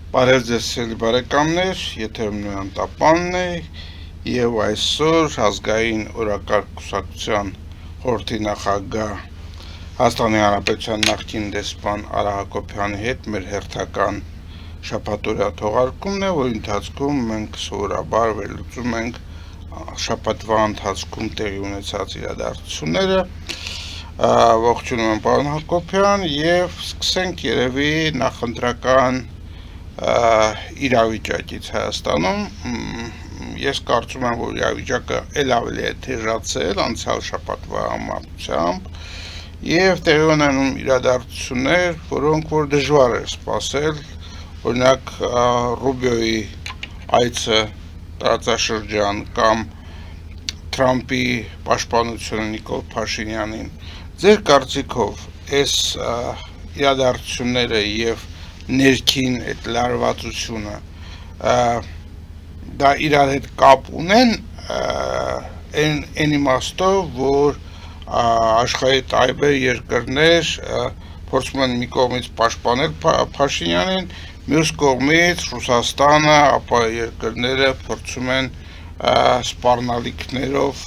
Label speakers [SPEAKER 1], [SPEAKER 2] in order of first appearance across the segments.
[SPEAKER 1] Բարև ձեզ սիրելի բարեկամներ, եթերում Նոյան Տապանն է եւ այսօր ազգային օրակարգ կուսակցության խորհրդի նախագահ Հայաստանի Հանրապետության նախկին դեսպան Արա Հակոբյանի հետ մեր հերթական շաբաթօրյա թողարկումն է, որի ընթացքում մենք սովորաբար վերլուծում ենք շաբաթվա ընթացքում տեղի ունեցած իրադարձությունները։ Ողջունում եմ պարոն Հակոբյան եւ սկսենք երևի նախընտրական իրավիճակից Հայաստանում ես կարծում եմ, որ իրավիճակը ել ավելի է թեժացել անցյալ շաբաթվա համեմատությամբ եւ տեղի ունենում իրադարձություններ, որոնք որ դժվար է սպասել, օրինակ Ռուբիոյի այցը տարածաշրջան կամ Թրամփի պաշտպանությունը Նիկոլ Փաշինյանին։ Ձեր կարծիքով այս իրադարձությունները եւ ներքին այդ լարվածությունը դա իրար հետ կապ ունեն այն իմաստով, որ աշխարհի տարբեր երկրներ փորձում են մի կողմից պաշտպանել Փաշինյանին, մյուս կողմից Ռուսաստանը, ապա երկրները փորձում են սպառնալիքներով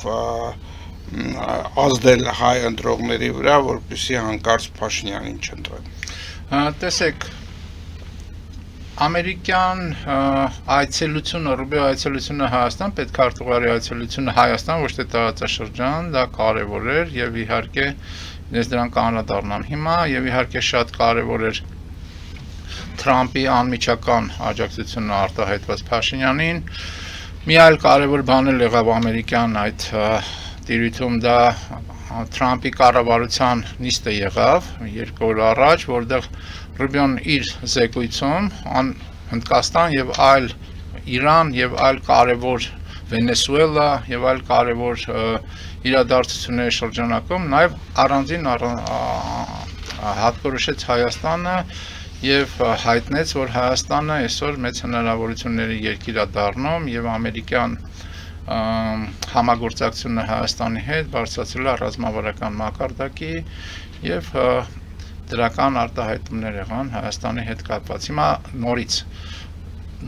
[SPEAKER 1] ազդել հայ ընտրողների վրա, որպեսզի հանկարծ Փաշինյանին չընտրեն։
[SPEAKER 2] Տեսեք, ամերիկյան այցելությունը, Ռուբիո այցելությունը Հայաստան, պետքարտուղարի այցելությունը Հայաստան, ոչ թե տարածաշրջան, դա կարևոր էր եւ իհարկե ես դրան կանրադառնամ հիմա եւ իհարկե շատ կարևոր էր Թրամփի անմիջական աջակցությունը արտահայտված Փաշինյանին։ Մի այլ կարևոր բան էլ եղավ ամերիկյան այդ տիրույթում, դա Թրամփի կառավարության նիստը եղավ 2 օր առաջ, որտեղ Ռուբիոն իր զեկույցում Հնդկաստան եւ այլ Իրան եւ այլ կարևոր Վենեսուելա եւ այլ կարևոր իրադարձությունների շրջանակում նաեւ առանձին հատկորոշեց Հայաստանը եւ հայտնեց, որ Հայաստանը այսօր մեծ հնարավորությունների երկիր է դառնում եւ ամերիկյան համագործակցությունը Հայաստանի հետ բարձրացրել է ռազմավարական մակարդակի եւ դրական արտահայտումներ եղան Հայաստանի հետ կապված։ Հիմա նորից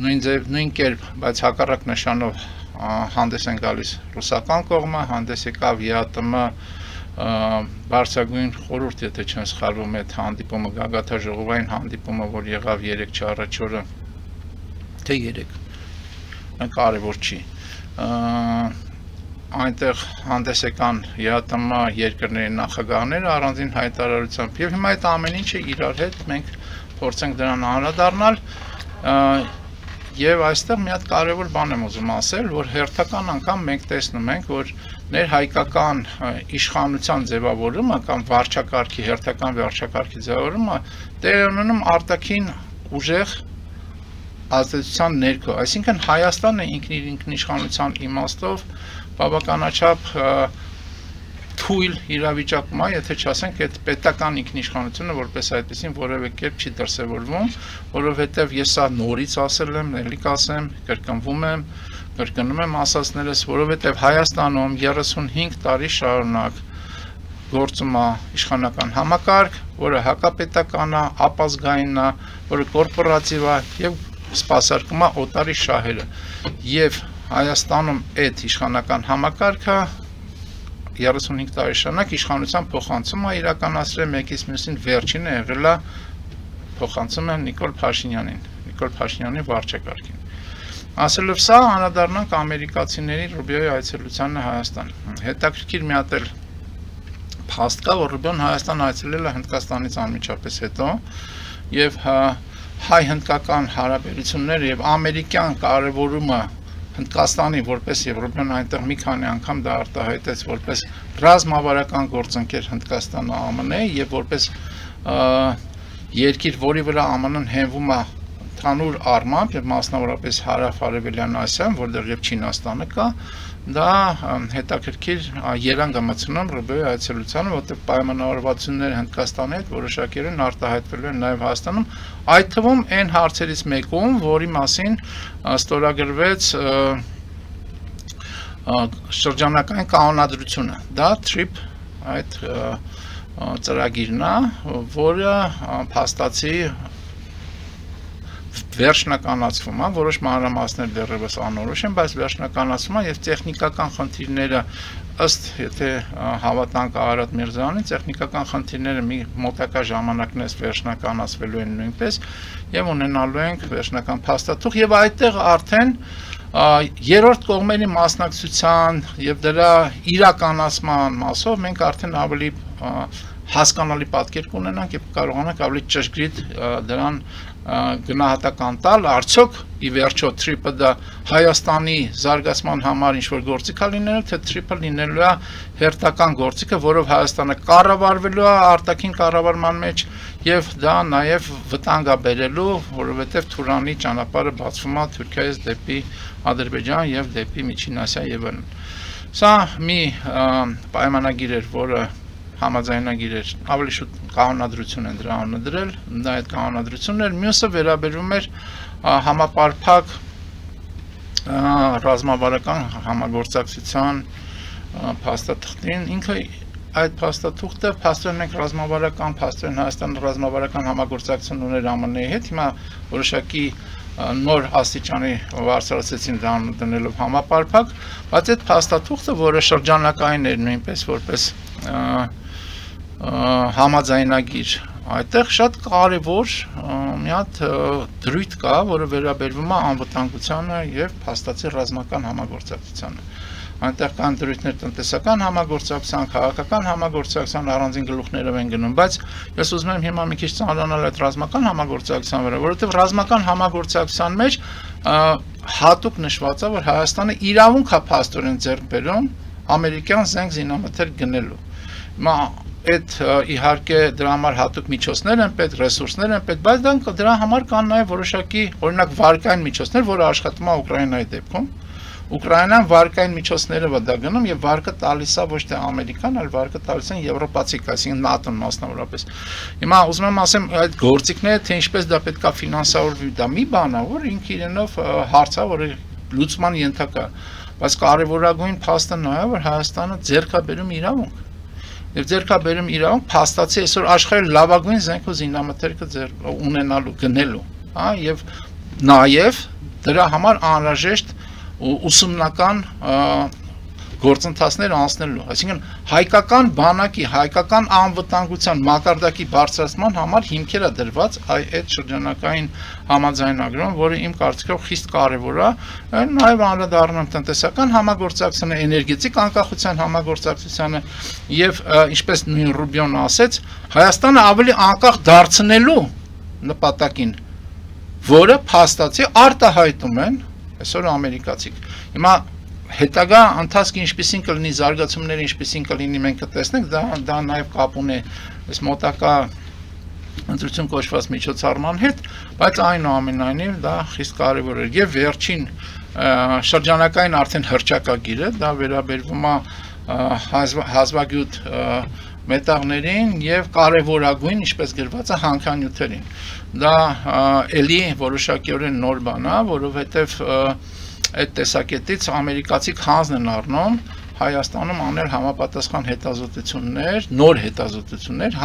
[SPEAKER 2] նույն կերպ, բայց հակառակ նշանով հանդես են գալիս ռուսական կողմը, հանդես եկավ ԵԱՏՄ բարձրագույն խորհուրդ, եթե չեմ սխալվում, այդ հանդիպումը գագաթաժողովային հանդիպումը, որ եղավ 3 օրը, թե 3, կարևոր չի։ Այնտեղ հանդես եկան ԵԱՏՄ երկրների նախագահները առանձին հայտարարությամբ եւ հիմա այդ ամեն ինչը իրար հետ մենք փորձենք դրան անդրադառնալ եւ այստեղ մի հատ կարեւոր բան եմ ուզում ասել, որ հերթական անգամ մենք տեսնում ենք, որ ներհայկական իշխանության ձևավորումը կամ վարչակարգի հերթական վարչակարգի ձևավորումը տեղի ունենում արտաքին ուժեղ ազդեցության ներքո, այսինքն Հայաստանը ինքն ինքնիշխանության իմաստով բավականաչափ թույլ իրավիճակում է, եթե չասենք այդ պետական ինքնիշխանությունը որպես այդպեսին որևէ կերպ չի դրսևորվում, որովհետև ես սա նորից ասել եմ, ելի կասեմ, կրկնում եմ ասածներս, որովհետև Հայաստանում 35 տարի շարունակ գործում է իշխանական համակարգ, որը հակապետական է, ապազգային է, որը կորպորատիվ է եւ սպասարկում է օտարի շահերը եւ Հայաստանում այդ իշխանական համակարգը 35 տարի շարունակ իշխանության փոխանցումը իրականացրել մեկից մյուսին վերջինը եղել է փոխանցում են Նիկոլ Փաշինյանի վարչակարգին։ Ասելով սա, անդրադառնանք ամերիկացիների Ռուբիոյի այցելությանը Հայաստան։ Հետաքրքիր մի հատ էլ փաստ կա, որ Ռուբիոն Հայաստան այցելել է Հնդկաստանից անմիջապես հետո եւ հայ-հնդկական հարաբերությունները եւ ամերիկյան կարևորումը Հնդկաստանի որպես Եվրոպան այնտեղ մի քանի անգամ դա արտահայտեց որպես ռազմավարական գործընկեր Հնդկաստանը ԱՄՆ եւ որպես երկիր, որի վրա ԱՄՆ-ն հենվում է ընդհանուր առմամբ եւ մասնավորապես հարավ-արևելյան Ասիայում, որտեղ եւ Չինաստանը կա, դա հետաքրքիր երանգ է մտցնում Ռուբիոյի այցելությանը, որտեղ պայմանավորվածությունները Հնդկաստանի հետ որոշակիորեն արտահայտվելու են նաեւ Հայաստանում, այդ թվում այն հարցերից մեկում, որի մասին ստորագրվեց շրջանական կանոնադրությունը, դա TRIP այդ ծրագիրն է, որը փաստացի վերջնականացվում է, որոշ մանրամասներ դեռևս անորոշ են, բայց վերջնականացվում է եւ տեխնիկական խնդիրները ըստ եթե հավատանք Արարատ Միրզոյանին, տեխնիկական խնդիրները մի մոտակա ժամանակն էս վերջնականացվելու են նույնպես եւ ունենալու ենք վերջնական փաստաթուղթ եւ այդտեղ արդեն երրորդ կողմերի մասնակցության եւ դրա իրականացման մասով մենք արդեն ավելի հասկանալի պատկեր կունենանք եւ կարողանանք ավելի ճշգրիտ դրան գնահատական տալ, արդյոք ի վերջո TRIP-ը դա Հայաստանի զարգացման համար ինչ-որ գործիք է լինելու, թե TRIP-ը լինելու է հերթական գործիքը, որով Հայաստանը կառավարվելու է արտաքին կառավարման մեջ եւ դա նաեւ վտանգ է բերելու, որովհետեւ Թուրանի ճանապարհը բացվում է Թուրքիայից դեպի Ադրբեջան եւ դեպի Միջին Ասիա եւ այլն։ Սա մի պայմանագիր էր, որը համաձայնագիր էր, ավելի շուտ կանոնադրություն են դրա անունը դրել, դա այդ կանոնադրությունն էր, մյուսը վերաբերում էր համապարփակ ռազմավարական համագործակցության փաստաթղթին, ինքը այդ փաստաթուղթը փաստորեն մենք ռազմավարական, փաստորեն Հայաստանը ռազմավարական համագործակցություն ուներ ԱՄՆ-ի հետ, հիմա որոշակի նոր աստիճանի բարձրացեցին դա դնելով համապարփակ, բայց այդ փաստաթուղթը, որը շրջանակային էր նույնպես որպես համաձայնագիր, այդտեղ շատ կարևոր մի հատ դրույթ կա, որը վերաբերվում է անվտանգությանը եւ փաստացի ռազմական համագործակցությանը։ Այնտեղ կան դրույթներ տնտեսական համագործակցության, քաղաքական համագործակցության առանձին գլուխներով են գնում, բայց ես ուզում եմ հիմա մի քիչ ծանոթանալ այդ ռազմական համագործակցության վրա, որովհետև ռազմական համագործակցության մեջ հատուկ նշված է, որ Հայաստանը իրավունք է փաստորեն ձեռք բերում ամերիկյան զենք զինամթերք գնելու։ Հիմա այդ իհարկե դրա համար հատուկ միջոցներ են պետք, ռեսուրսներ են պետք, բայց դրա համար կան նաև որոշակի, օրինակ վարկային միջոցներ, որը աշխատում է Ուկրաինայի դեպքում։ Ուկրաինան վարկային միջոցներով է դա գնում եւ վարկը տալիս է ոչ թե ամերիկան, այլ վարկը տալիս են եվրոպացիք, այսինքն ՆԱՏՕ-ն մասնավորապես։ Հիմա ուզում եմ ասեմ այդ գործիքները թե ինչպես դա պետքա ֆինանսավորվի, դա մի բան է, որ ինքը իրենով հարց է, որը լուծման ենթակա է, բայց կարևորագույն փաստը նա է, որ Հայաստանը ձեռք է բերում իրավունք։ Եվ ձեռք է բերում իրավունք փաստացի այսօր աշխարհի լավագույն զենք ու զինամթերքը ունենալու, գնելու, հա, եւ նաեւ դրա համար անհրաժեշտ ուսումնական գործընթացներ անցնելու, այսինքն հայկական բանակի, հայկական անվտանգության մակարդակի բարձրացման համար հիմքեր է դրված այդ շրջանակային համաձայնագրում, որը իմ կարծիքով խիստ կարևոր է, նաև անդրադառնում տնտեսական համագործակցությանը, էներգետիկ անկախության համագործակցությանը եւ ինչպես նույն Ռուբիոն ասեց, Հայաստանը ավելի անկախ դարձնելու նպատակին, որը փաստացի արտահայտում են այսօր ամերիկացիք։ Հիմա հետագա ընթացքը ինչպեսին կլինի, զարգացումները ինչպեսին կլինի, մենք կտեսնենք, դա նաև կապ ունի այս մոտակա ընտրություն կոչված միջոցառման հետ, բայց այնուամենայնիվ դա խիստ կարևոր է։ Եվ վերջին շրջանակային արդեն հռչակագիրը, դա վերաբերվում է հազվագյուտ մետաղներին եւ կարևորագույն, ինչպես գրված է, հանքանյութերին։ Դա էլի որոշակիորեն նոր բան է, որովհետեւ այդ տեսակետից ամերիկացիք հանձն են առնում Հայաստանում անել համապատասխան հետազոտություններ, նոր հետազոտություններ,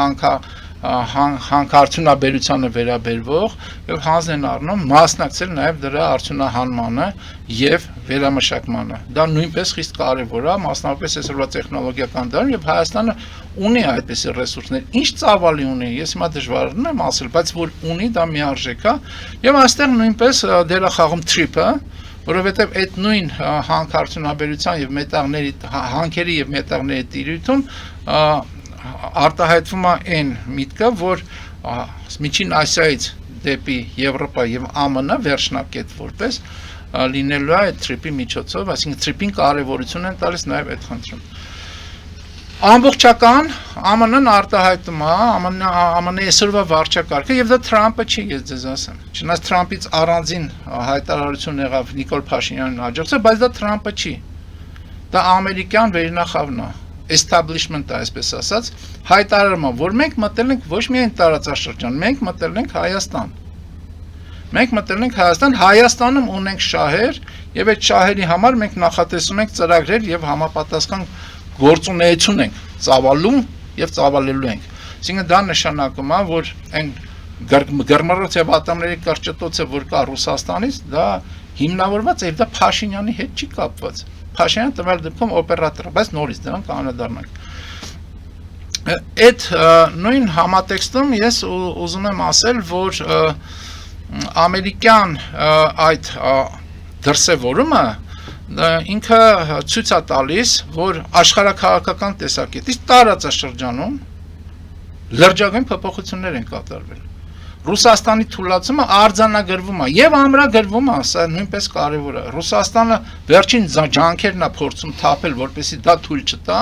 [SPEAKER 2] հանքարդյունաբերությանը վերաբերվող եւ հանձն են առնում մասնակցել նաեւ դրա արդյունահանմանը եւ վերամշակմանը։ Դա նույնպես խիստ կարեւոր է, մասնավորապես այսօրվա տեխնոլոգիական դարում եւ Հայաստանը ունի այդպիսի ռեսուրսներ։ Ինչ ծավալի ունի, ես հիմա դժվարն եմ ասել, բայց որ ունի, դա միարժեք է եւ այստեղ նույնպես դեր է խաղում TRIP-ը, որովհետև այդ նույն հանքարդյունաբերության եւ մետաղների հանքերի եւ մետաղների տիրույթում արտահայտվում է այն միտքը, որ Միջին Ասիայից դեպի Եվրոպա եւ ԱՄՆ վերջնակետ որպես լինելու է այդ TRIP-ի միջոցով, այսինքն TRIP-ին կարևորություն են տալիս նաեւ այդ խնդրում։ Ամբողջական ԱՄՆ-ն արտահայտում է ԱՄՆ-ի այսօրվա վարչակարգը եւ դա Թրամփը չի, ես ձեզ ասեմ։ Չնայած Թրամփից առանձին հայտարարություն եղավ Նիկոլ Փաշինյանին աջակցել, բայց դա Թրամփը չի։ Դա ամերիկյան վերնախավն է, establishment-ը, այսպես ասած, հայտարարում է, որ մենք մտել ենք ոչ միայն տարածաշրջան, մենք մտել ենք Հայաստան։ Մենք մտել ենք Հայաստան, Հայաստանում ունենք շահեր եւ այդ շահերի համար մենք նախատեսում ենք ծրագրեր եւ համապատասխան գործունեություն ենք ծավալում եւ ծավալելու ենք։ Այսինքն դա նշանակում է, որ այն Գրմռոց եւ ատամների կարճտոցը որ կա Ռուսաստանից, դա հիմնավորված է, դա Փաշինյանի հետ չի կապված։ Փաշինյանը տվյալ դեպքում օպերատոր է, բայց նորից դրան կանադառնանք։ Այդ նույն համատեքստում ես ուզում եմ ասել, որ ամերիկյան այդ դրսևորումը ինքը ցույց է տալիս, որ աշխարհաքաղաքական տեսակետից տարածաշրջանում լրջագույն փոփոխություններ են կատարվել։ Ռուսաստանի թուլացումը արձանագրվում է եւ ամրագրվում է, սա նույնպես կարեւոր է։ Ռուսաստանը վերջին ջանքերն է փորձում թափել, որպեսզի դա թույլ չտա,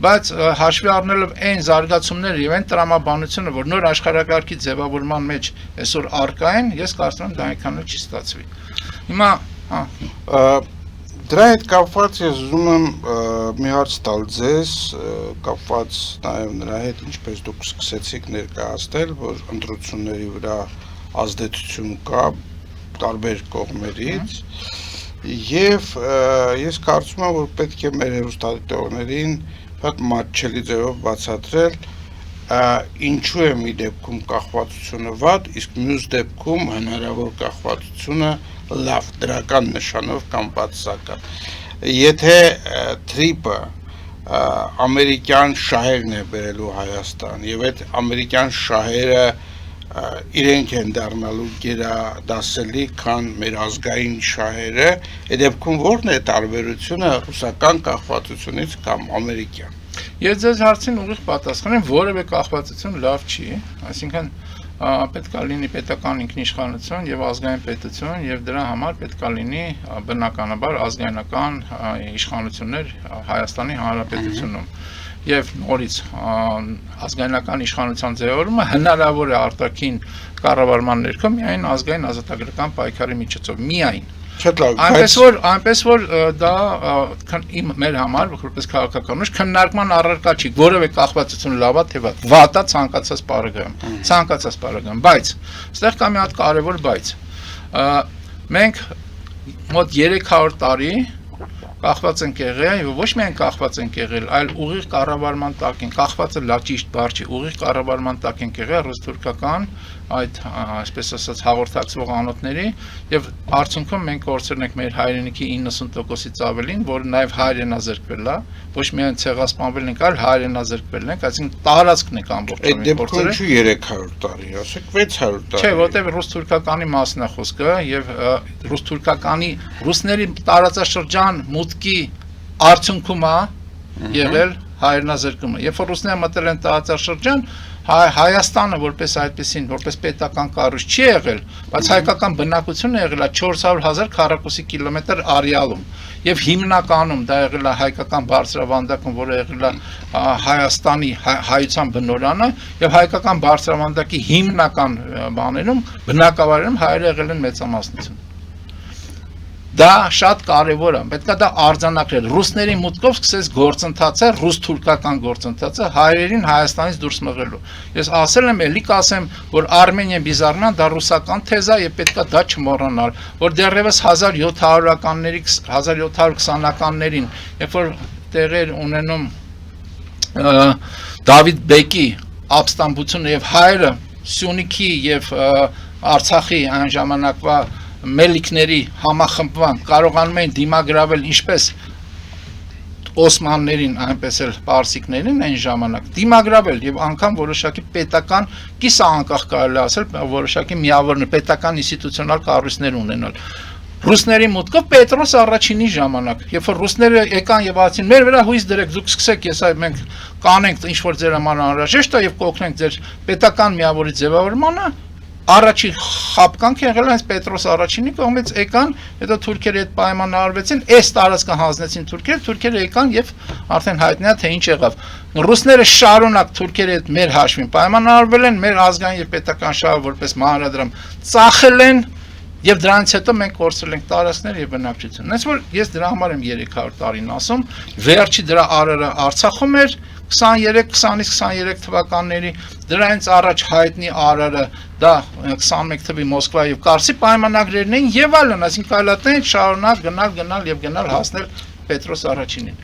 [SPEAKER 2] բայց հաշվի առնելով այն զարգացումները եւ այն տրամաբանությունը, որ նոր աշխարհակարգի ձևավորման մեջ այսօր առկա են, ես կարծում եմ դա այնքան չի ստացվի։ Հիմա
[SPEAKER 1] դրա հետ կապված ես ուզում եմ մի հարց տալ ձեզ, կապված նաև նրա հետ, ինչպես դուք սկսեցիք ներկայացնել, որ ընտրությունների վրա ազդեցություն կա տարբեր կողմերից, եւ ես կարծում եմ, որ պետք է մեր հեռուստադիտողներին շատ մատչելի ձևով բացատրել, ինչու է մի դեպքում կախվածությունը վատ, իսկ մյուս դեպքում հնարավոր կախվածությունը լավ դրական նշանով կամ բացասական։ Եթե թրիպը ամերիկյան շահերն է բերելու Հայաստան եւ այդ ամերիկյան շահերը իրենք են դառնալու գերադասելի, քան մեր ազգային շահերը, այդ դեպքում ո՞րն է տարբերությունը ռուսական կախվածությունից կամ ամերիկյան։
[SPEAKER 2] Ես ձեզ հարցին ուղիղ պատասխանեմ, որևէ կախվածություն լավ չի, այսինքն պետք է լինի պետական ինքնիշխանություն եւ ազգային պետություն եւ դրա համար պետք է լինի բնականաբար ազգայնական իշխանություններ Հայաստանի Հանրապետությունում եւ նորից ազգայնական իշխանության ձևավորումը հնարավոր է արտաքին կառավարման ներքո միայն ազգային ազատագրական պայքարի միջոցով միայն այնպես որ դա մեր համար որպես քաղաքականուց քննարկման առարկա չի, որևէ կախվածություն լավա թե վատա ցանկացած պարագայում, բայց այստեղ կա մի հատ կարևոր բայց։ Մենք մոտ 300 տարի կախված ենք եղել եւ ոչ միայն կախված ենք եղել, այլ ուղիղ կառավարման տակ են, կախվածը լավ ճիշտ բառ չի, ուղիղ կառավարման տակ ենք եղել ռուս-թուրքական այդ այսպես ասած հաղորդակցվող անոթների եւ արդյունքում մենք կորցրել ենք մեր հայրենիքի 90%-ից ավելին, որը նաեւ հայրենազրկվել է, ոչ միայն ցեղասպանվել ենք, այլ հայրենազրկվել ենք, այսինքն տարածքն է ամբողջովին
[SPEAKER 1] կորցրել։ Այդ դեպքում 300 տարի, ասեք 600 տարի։
[SPEAKER 2] Չէ, որտեղ ռուս-թուրքականի մասն է խոսքը եւ ռուս-թուրքականի ռուսների տարածաշրջան մուտքի արդյունքում է եղել հայրենազրկումը։ Երբ որ ռուսները մտել են տարածաշրջան, Հայաստանը որպես այդպեսին, որպես պետական կառույց չի եղել, բայց հայկական բնակությունը եղել է 400,000 քառակուսի կիլոմետր արեալում եւ հիմնականում դա եղել է հայկական բարձրավանդակում, որը եղել է Հայաստանի հայության բնորանը եւ հայկական բարձրավանդակի հիմնական բաներում բնակավայրերում հայերը եղել են մեծամասնություն։ Դա շատ կարևոր է, պետք է դա արձանագրել։ Ռուսների մուտքով սկսեց գործընթացը, ռուս-թուրքական գործընթացը հայերին Հայաստանից դուրս մղելու։ Ես ասել եմ, էլի կասեմ, որ Արմենիան, Բիզարմենիան դա ռուսական թեզ է եւ պետք է դա չմոռանալ, որ դեռևս 1700-ականների 1720-ականներին, երբ որ տեղեր ունենում Դավիթ Բեկի ապստամբությունը եւ հայերը Սյունիքի եւ Արցախի այն ժամանակվա մելիքների համախմբման կարողանում են դիմագրավել ինչպես օսմաններին, այնպես էլ պարսիկներին այն ժամանակ դիմագրավել եւ անգամ որոշակի պետական կիսաանկախ կարելի ասել որոշակի միավորներ պետական ինստիտուցիոնալ կառույցներ ունենալ ռուսների մուտքով Պետրոս առաջինի ժամանակ երբ որ ռուսները եկան եւ ասացին մեր վրա հույս դրեք դուք սկսեք ես այ մենք կանենք ինչ որ ձեր համար անհրաժեշտ է եւ կօգնենք ձեր պետական միավորի ձևավորմանը Առաջի խապկանք եղել հենց Պետրոս առաջինի կողմից եկան, հետո թուրքերը հետ պայմանավորվեցին, այս տարածքը հանձնեցին թուրքերը եկան եւ արդեն հայտնի է թե ինչ եղավ։ Ռուսները շարունակ թուրքերի հետ մեր հաշվին պայմանավորվել են, մեր ազգային եւ պետական շահը որպես մանրադրամ ծախել են եւ դրանից հետո մենք կորցրել ենք տարածքներ եւ բնակչություն։ Հենց որ ես դրա համար եմ 300 տարին ասում, վերջի դրա արարը Արցախում էր 23-23 թվականների դրանից առաջ հայտնի արարը դա 21 թվականի Մոսկվա եւ Կարսի պայմանագրերն էին եւ այլն, այսինքն կայլատեն շարունակ գնալ հասնել Պետրոս առաջինին։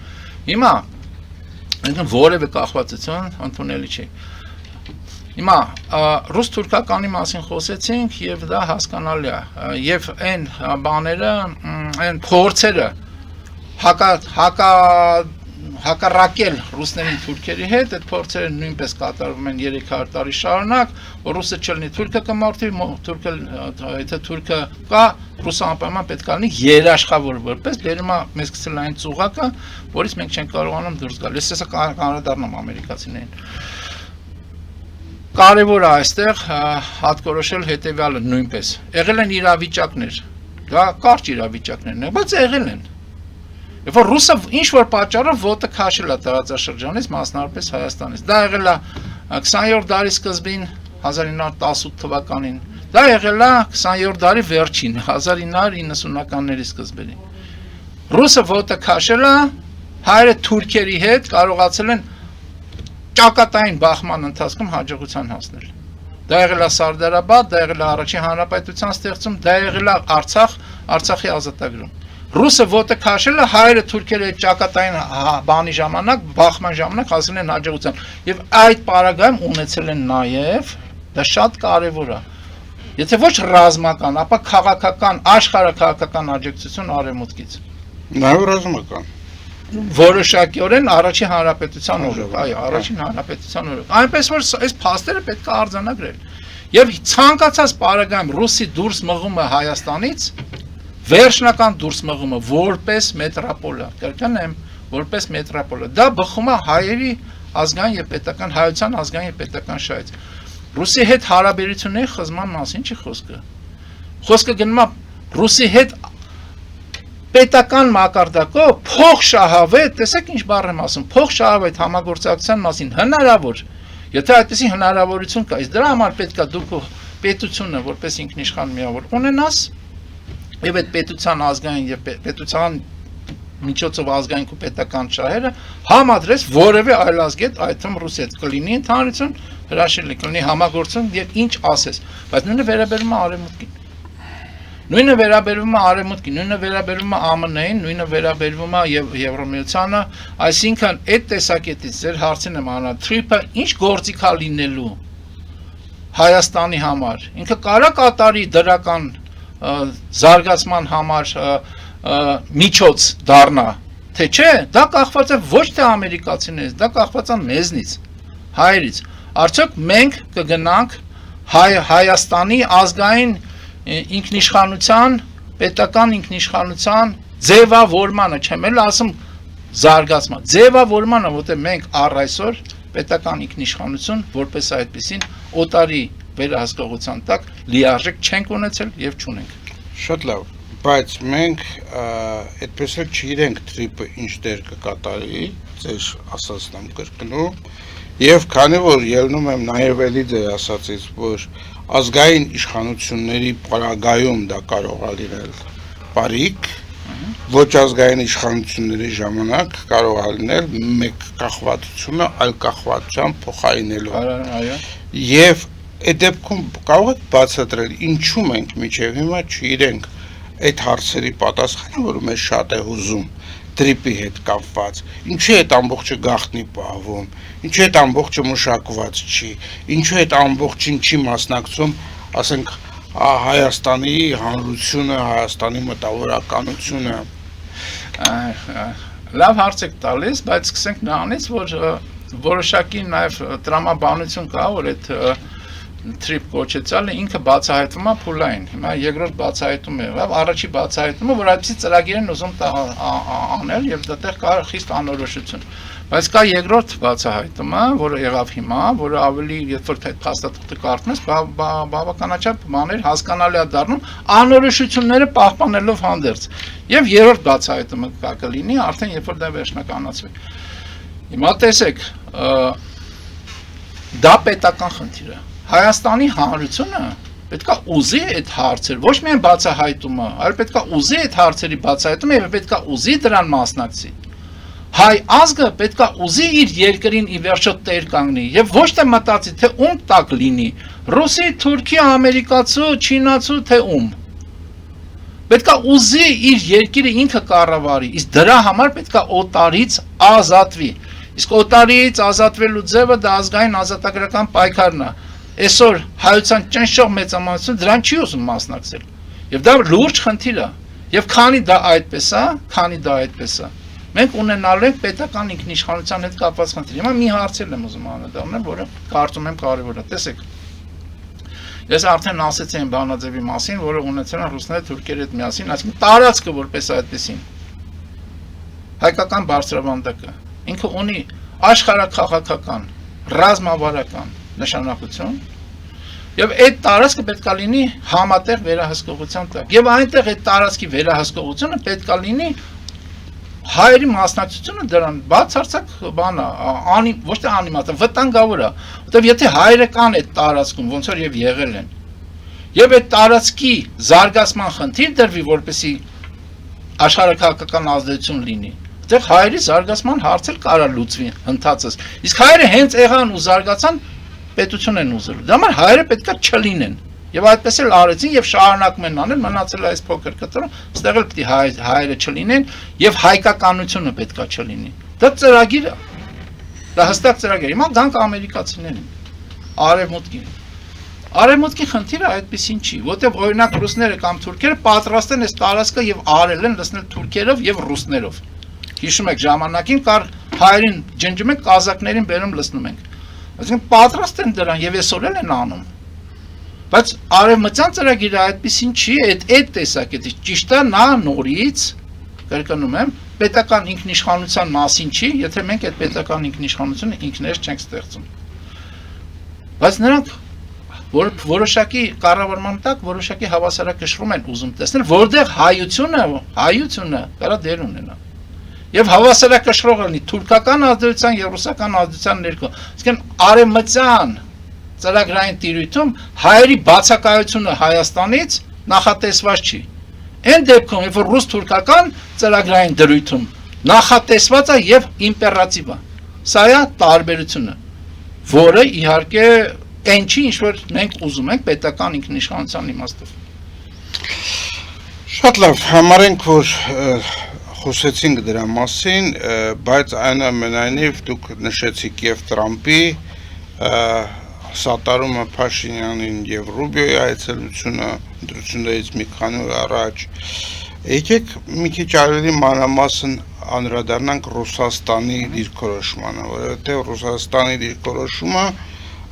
[SPEAKER 2] Հիմա այնքան որևէ կախվածություն ընդունելի չի։ Հիմա ռուս-թուրքականի մասին խոսեցինք եւ դա հասկանալի է եւ այն բաները այն փորձերը հակառակել ռուսներին թուրքերի հետ այդ փորձերը նույնպես կատարվում են 300 տարի շարունակ որ ռուսը չլինի թուրքը կմարտի թուրքը եթե թուրքը կա ռուսը անպայման պետք է լինի երաշխավոր որպես դերմա մեզ գցել այն ծուղակը որից մենք չենք կարողանում դուրս գալ ես հեսա կանրադառնամ ամերիկացիներին կարևոր է այստեղ հատկորոշել հետևյալը նույնպես եղել են իրավիճակներ դա կարճ իրավիճակներն են բայց եղել են Երբ որ ռուսը ինչ որ պատճառով ոտը քաշել է տարածաշրջանից, մասնավորապես Հայաստանից։ Դա եղել է 20-րդ դարի սկզբին 1918 թվականին։ Դա եղել է 20-րդ դարի վերջին 1990-ականների սկզբին։ Ռուսը ոտը քաշել է, հայերը թուրքերի հետ կարողացել են ճակատային բախման ընթացքում հաջողության հասնել։ Դա եղել է Սարդարաբադ, դա եղել է Առաջին հանրապետության ստեղծում, դա եղել է Արցախի ազատագրում։ Ռուսը ոտը քաշել է հայերը թուրքերի հետ ճակատային բանի ժամանակ, բախման ժամանակ հասել են հաջողության։ Եվ այդ պարագայում ունեցել են նաև, դա շատ կարևոր է։ Եթե ոչ ռազմական, ապա քաղաքական, աշխարհաքաղաքական աջակցություն արևմուտքից։
[SPEAKER 1] Նաև ռազմական։
[SPEAKER 2] Որոշակիորեն Առաջին հանրապետության օրոք, այո, Առաջին հանրապետության օրոք։ Այնպես որ այս փաստերը պետք է արձանագրել։ Եվ ցանկացած պարագայում ռուսի դուրս մղումը Հայաստանից վերջնական դուրս մղումը որպես մետրոպոլա, կրկնեմ, որպես մետրոպոլա, դա բխում է հայերի ազգային եւ պետական հայության ազգային եւ պետական շահից։ Ռուսի հետ հարաբերությունների խզման մասին չի խոսքը։ Խոսքը գնում է ռուսի հետ պետական մակարդակով փոխշահավետ, տեսեք ինչ բառ եմ ասում, փոխշահավետ համագործակցության մասին հնարավոր։ Եթե այդպեսի հնարավորություն կա, իսկ դրա համար պետք է դուք պետությունը որպես ինքնիշխան միավոր ունենաս Եվ այդ պետության ազգային եւ պետության միջոցով ազգային ու պետական շահերը համադրես որևէ այլ ազգի հետ, այդ թվում Ռուսի հետ կլինի ընդհանրություն, հրաշալի կլինի համագործություն եւ ինչ ասես, բայց նույնը վերաբերում է արևմուտքին։ Նույնը վերաբերում է արևմուտքին, նույնը վերաբերում է ԱՄՆ-ին, նույնը վերաբերում է եւ Եվրոմիությանը, այսինքն այդ տեսակետից ձեր հարցին եմ անա, թրիփը ինչ գործիք է լինելու Հայաստանի համար։ Ինքը կարա կատարի դրական զարգացման համար միջոց դառնա, թե չէ, դա կախված է ոչ թե ամերիկացիներից, դա կախված է մեզնից, հայերից։ Արդյոք մենք կգնանք Հայաստանի ազգային ինքնիշխանության, պետական ինքնիշխանության ձևավորմանը, չեմ էլ ասում զարգացման, ձևավորմանը, որտեղ մենք առ այսօր պետական ինքնիշխանություն որպես այդպեսին օտարի վերահսկողության տակ լիարժեք չենք ունեցել եւ չունենք։
[SPEAKER 1] Շատ լավ, բայց մենք այդպես էլ չգիտենք թրիպը ինչ դեր կկատարի, ձեր ասածն եմ կրկնում, եւ քանի որ ելնում եմ նաեւ էլի ձեր ասածից, որ ազգային իշխանությունների պարագայում դա կարող է լինել բարիք, ոչ ազգային իշխանությունների ժամանակ կարող է լինել մեկ կախվածությունը այլ կախվածության փոխարինելու։
[SPEAKER 2] Այո։
[SPEAKER 1] Եվ այդ դեպքում կարող եք բացատրել ինչու մենք միջև հիմա չգիտենք այդ հարցերի պատասխանը, որ մեզ շատ է հուզում տրիպի հետ կապված, ինչու է այդ ամբողջը գաղտնի պահվում, ինչու է այդ ամբողջը մշակված չի, ինչու է այդ ամբողջին չի մասնակցում, ասենք Հայաստանի հանրությունը, Հայաստանի մտավորականությունը։
[SPEAKER 2] Լավ հարց եք տալիս, բայց սկսենք նրանից, որ որոշակի նաև տրամաբանություն կա, որ այդ թրիպ կոչեցյալը ինքը բացահայտվում է փուլային։ Հիմա երկրորդ բացահայտումը եղավ, առաջի բացահայտումը, որ այդպեսի ծրագիր են ուզում անել եւ դատեղ կա խիստ անորոշություն։ Բայց կա երկրորդ բացահայտումը, որը եղավ հիմա, որը ավելի երբ որ փաստաթղթը կարդում ես, բավականաչափ բաներ հասկանալի է դառնում, անորոշությունները պահպանելով հանդերձ։ Եվ երրորդ բացահայտումը կլինի արդեն երբ որ դա վերջնականացվի։ Հիմա տեսեք, դա պետական խնդիր է։ Հայաստանի հանրությունը պետքա ուզի այդ հարցեր, ոչ միայն բացահայտումը, այլ պետքա ուզի այդ հարցերի բացահայտումը եւ պետքա ուզի դրան մասնակցի։ Հայ ազգը պետքա ուզի իր երկրին ի վերջո տեր կանգնի եւ ոչ թե մտածի թե ում տակ լինի, ռուսի, թուրքի, ամերիկացու, չինացու, թե ում։ Պետքա ուզի իր երկիրը ինքը կառավարի, իսկ դրա համար պետքա օտարից ազատվի։ Իսկ օտարից ազատվելու ձևը դա ազգային ազատագրական պայքարն է։ այսօր հայության ճնշող մեծամասնություն դրան չի ուզում մասնակցել։ Եվ դա լուրջ խնդիր է։ Եվ քանի դա այդպես է, մենք ունենալու ենք պետական ինքնիշխանության հետ կապված խնդիր։ Հիմա մի հարց եմ ուզում անդրադառնալ, որը կարծում եմ կարևոր է։ Տեսեք, ես արդեն ասացի այն բանաձևի մասին, որը ունեցել են ռուսները թուրքերի հետ միասին, այսինքն տարածքը որպես այդպեսին։ Հայկական բարձրավանդակը ինքը ունի աշխարհաքաղաքական, ռազմավարական նշանակություն, եւ այդ տարածքը պետք է լինի համատեղ վերահսկողության տակ։ Եվ այնտեղ այդ տարածքի վերահսկողությունը պետք է լինի հայերի մասնակցությունը դրան բացարձակ բան է, ոչ թե անիմացիա, վտանգավոր է, որտեղ եթե հայերը կան այդ տարածքում, ոնց որ եւ եղել են, եւ այդ տարածքի զարգացման խնդիր դրվի, որպեսզի աշխարհաքաղաքական ազդեցություն լինի, այդտեղ հայերի զարգացման հարցը կարա լուծվի հնդածս։ Իսկ հայերը հենց եղան ու զարգացան, պետություն են ուզելու։ Դա համար հայերը պետքա չլինեն։ Եվ այդպես էլ արեցին եւ շարունակում են անել, մնացել այս փոքր կտրում, այստեղ էլ պետք է հայերը չլինեն եւ հայկականությունը պետքա չլինի։ Դա ծրագիր է։ Դա հստակ ծրագիր է։ Հիմա գանք ամերիկացիներին, արևմուտքին։ Արևմուտքի խնդիրը այդպեսին չի, որտեղ օրինակ ռուսները կամ թուրքերը պատրաստ են այս տարածքը եւ արել են լցնել թուրքերով եւ ռուսներով։ Հիշում եք ժամանակին կար հայերին ջնջում ենք, կազակներին բերում լցնում ենք։ Այսինքն պատրաստ են դրան եւ այսօր էլ են անում։ Բայց արևմտյան ծրագիրը այդպեսին չի, այդ տեսակետից ճիշտ է, նա նորից կրկնում եմ, պետական ինքնիշխանության մասին չի, եթե մենք այդ պետական ինքնիշխանությունը ինքներս չենք ստեղծում։ Բայց նրանք որոշակի կառավարման տակ որոշակի հավասարակշռում են ուզում տեսնել, որտեղ հայությունը կարա դեր ունենա։ Եվ հավասարակշռողը լինի թուրքական ազդեցության եւ ռուսական ազդեցության ներքո։ Այսինքն արևմտյան ծրագրային տիրույթում հայերի բացակայությունը Հայաստանից նախատեսված չի։ Այն դեպքում, երբ որ ռուս-թուրքական ծրագրային դրույթում նախատեսված է եւ իմպերատիվ է։ Սա է տարբերությունը, որը իհարկե այն չի, ինչ որ մենք ուզում ենք պետական ինքնիշխանության իմաստով։
[SPEAKER 1] Շատ լավ, համարենք, որ խոսեցինք դրա մասին, բայց այնուամենայնիվ դուք նշեցիք եւ Տրամպի սատարումը Փաշինյանին եւ Ռուբիոյի այցելությունը ընտրություններից մի քանի օր առաջ։ Եկեք մի քիչ ավելի մանրամասն անդրադառնանք Ռուսաստանի դիրքորոշմանը, որովհետեւ Ռուսաստանի դիրքորոշումը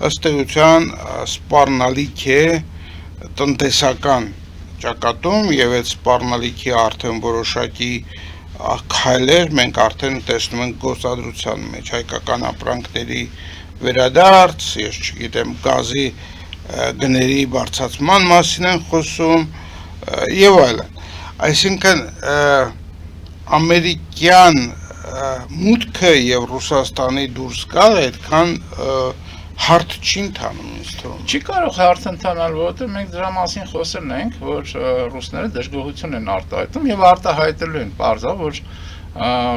[SPEAKER 1] ըստ էության սպառնալիք է տնտեսական ճակատում եւ այդ սպառնալիքի արդեն որոշակի քայլեր մենք արդեն տեսնում ենք գործադրության մեջ, հայկական ապրանքների վերադարձ, ես չգիտեմ, գազի գների բարձրացման մասին են խոսում եւ այլն։ Այսինքն ամերիկյան մուտքը եւ Ռուսաստանի դուրս գալը այդքան հարթ չի ընթանում ինձ թվում։
[SPEAKER 2] Չի կարող հարթ ընթանալ, որովհետեւ մենք դրա մասին խոսել ենք, որ ռուսները դժգոհություն են արտահայտում եւ արտահայտելու են, բարձա, որ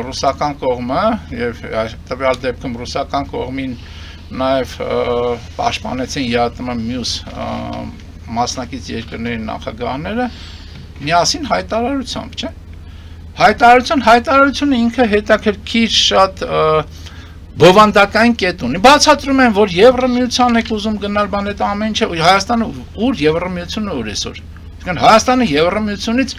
[SPEAKER 2] ռուսական կողմը եւ տվյալ դեպքում ռուսական կողմին նաև պաշտպանեցին ԵԱՏՄ մյուս մասնակից երկրների նախագահները միասին հայտարարությամբ, չէ՞։ Հայտարարությունը ինքը հետաքրքիր շատ բովանդակային կետ ունի։ Բացատրում են, որ Եվրամիության եք ուզում գնալ բան այդ ամեն ինչը, Հայաստանը ուր Եվրամիությունը ուր այսօր։ Այսինքն Հայաստանը Եվրամիությունից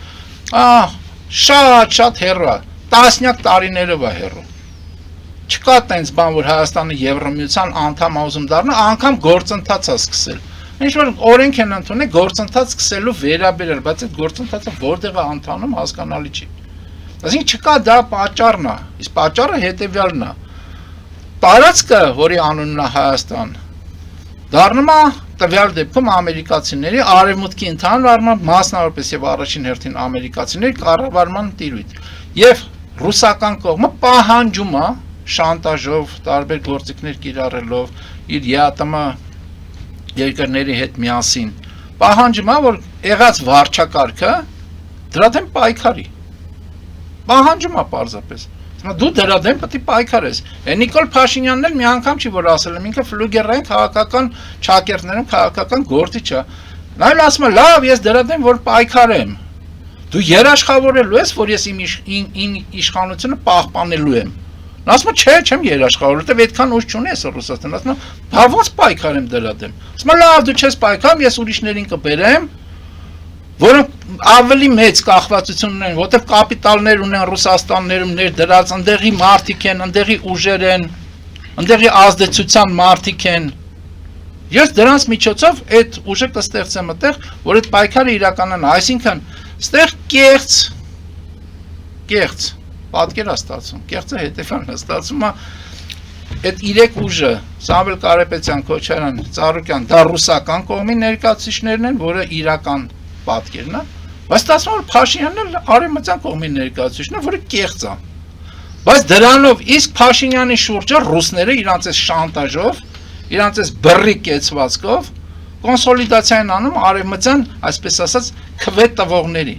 [SPEAKER 2] շատ հեռու է, տասնյակ տարիներով է հեռու։ Չկա տենց բան, որ Հայաստանը Եվրամիության անդամ ուզում դառնա, անգամ գործընթաց է սկսել։ Ինչ որ օրենք են ընդունել գործընթաց սկսելու վերաբերել, բայց այդ գործընթացը որտեղ է ընթանում հասկանալի չի։ Այսինքն չկա դա պատճառն է, իսկ պատճառը հետեւյալն է։ Տարածքը, որի անունն է Հայաստան, դառնում է տվյալ դեպքում ամերիկացիների արևմուտքի ընդհանուր առմամբ մասնավորապես եւ առաջին հերթին ամերիկացիների կառավարման տիրույթ։ Եվ ռուսական կողմը պահանջում է շանտաժով, տարբեր գործիքներ կիրառելով իր ԵԱՏՄ երկրների հետ միասին պահանջում է, որ եղած վարչակարգը դրա դեմ պայքարի։ Պահանջում է պարզապես։ Դու դրա դեմ պետք է պայքարես։ Նիկոլ Փաշինյանն էլ մի անգամ չի որ ասել եմ, ինքը ֆլուգերային քաղաքական ճակերտներում քաղաքական գործիչ է։ Նա էլ ասում է, լավ, ես դրա դեմ որ պայքարեմ։ Դու երաշխավորելու ես, որ ես իմ իշխանությունը պահպանելու եմ։ Նա ասում է, չէ, չեմ երաշխավորել, որովհետև այդքան ուժ չունի այս Ռուսաստանը, ասում է, բա ո՞նց պայքար եմ դրա դեմ։ Ասում է, լավ, դու չես պայքարում, ես ուրիշներին կբերեմ, որոնք ավելի մեծ կախվածություն ունեն, որտեղ կապիտալներ ունեն Ռուսաստաններում ներդրած, ընդեղի մարդիկ են, ընդեղի ուժեր են, ընդեղի ազդեցության մարդիկ են։ Ես դրանց միջոցով այդ ուժը կստեղծեմ այդտեղ, որ այդ պայքարը իրականանա, այսինքն այդտեղ կեղծ պատկեր է ստացվում, կեղծը հետևանքն է ստացվում, այդ 3 ուժը, Սամվել Կարապետյան, Քոչարյան, Ծառուկյան, դա ռուսական կողմի ներկայացուցիչներն են, որը իրական պատկերն է, բայց ստացվում որ Փաշինյանն էլ արևմտյան կողմի ներկայացուցիչն է, որը կեղծ է։ Բայց դրանով իսկ Փաշինյանի շուրջը ռուսները իրանց այս շանտաժով, իրանց այս բռի կեցվածքով կոնսոլիդացիա են անում արևմտյան, այսպես ասած, քվետ տվողների,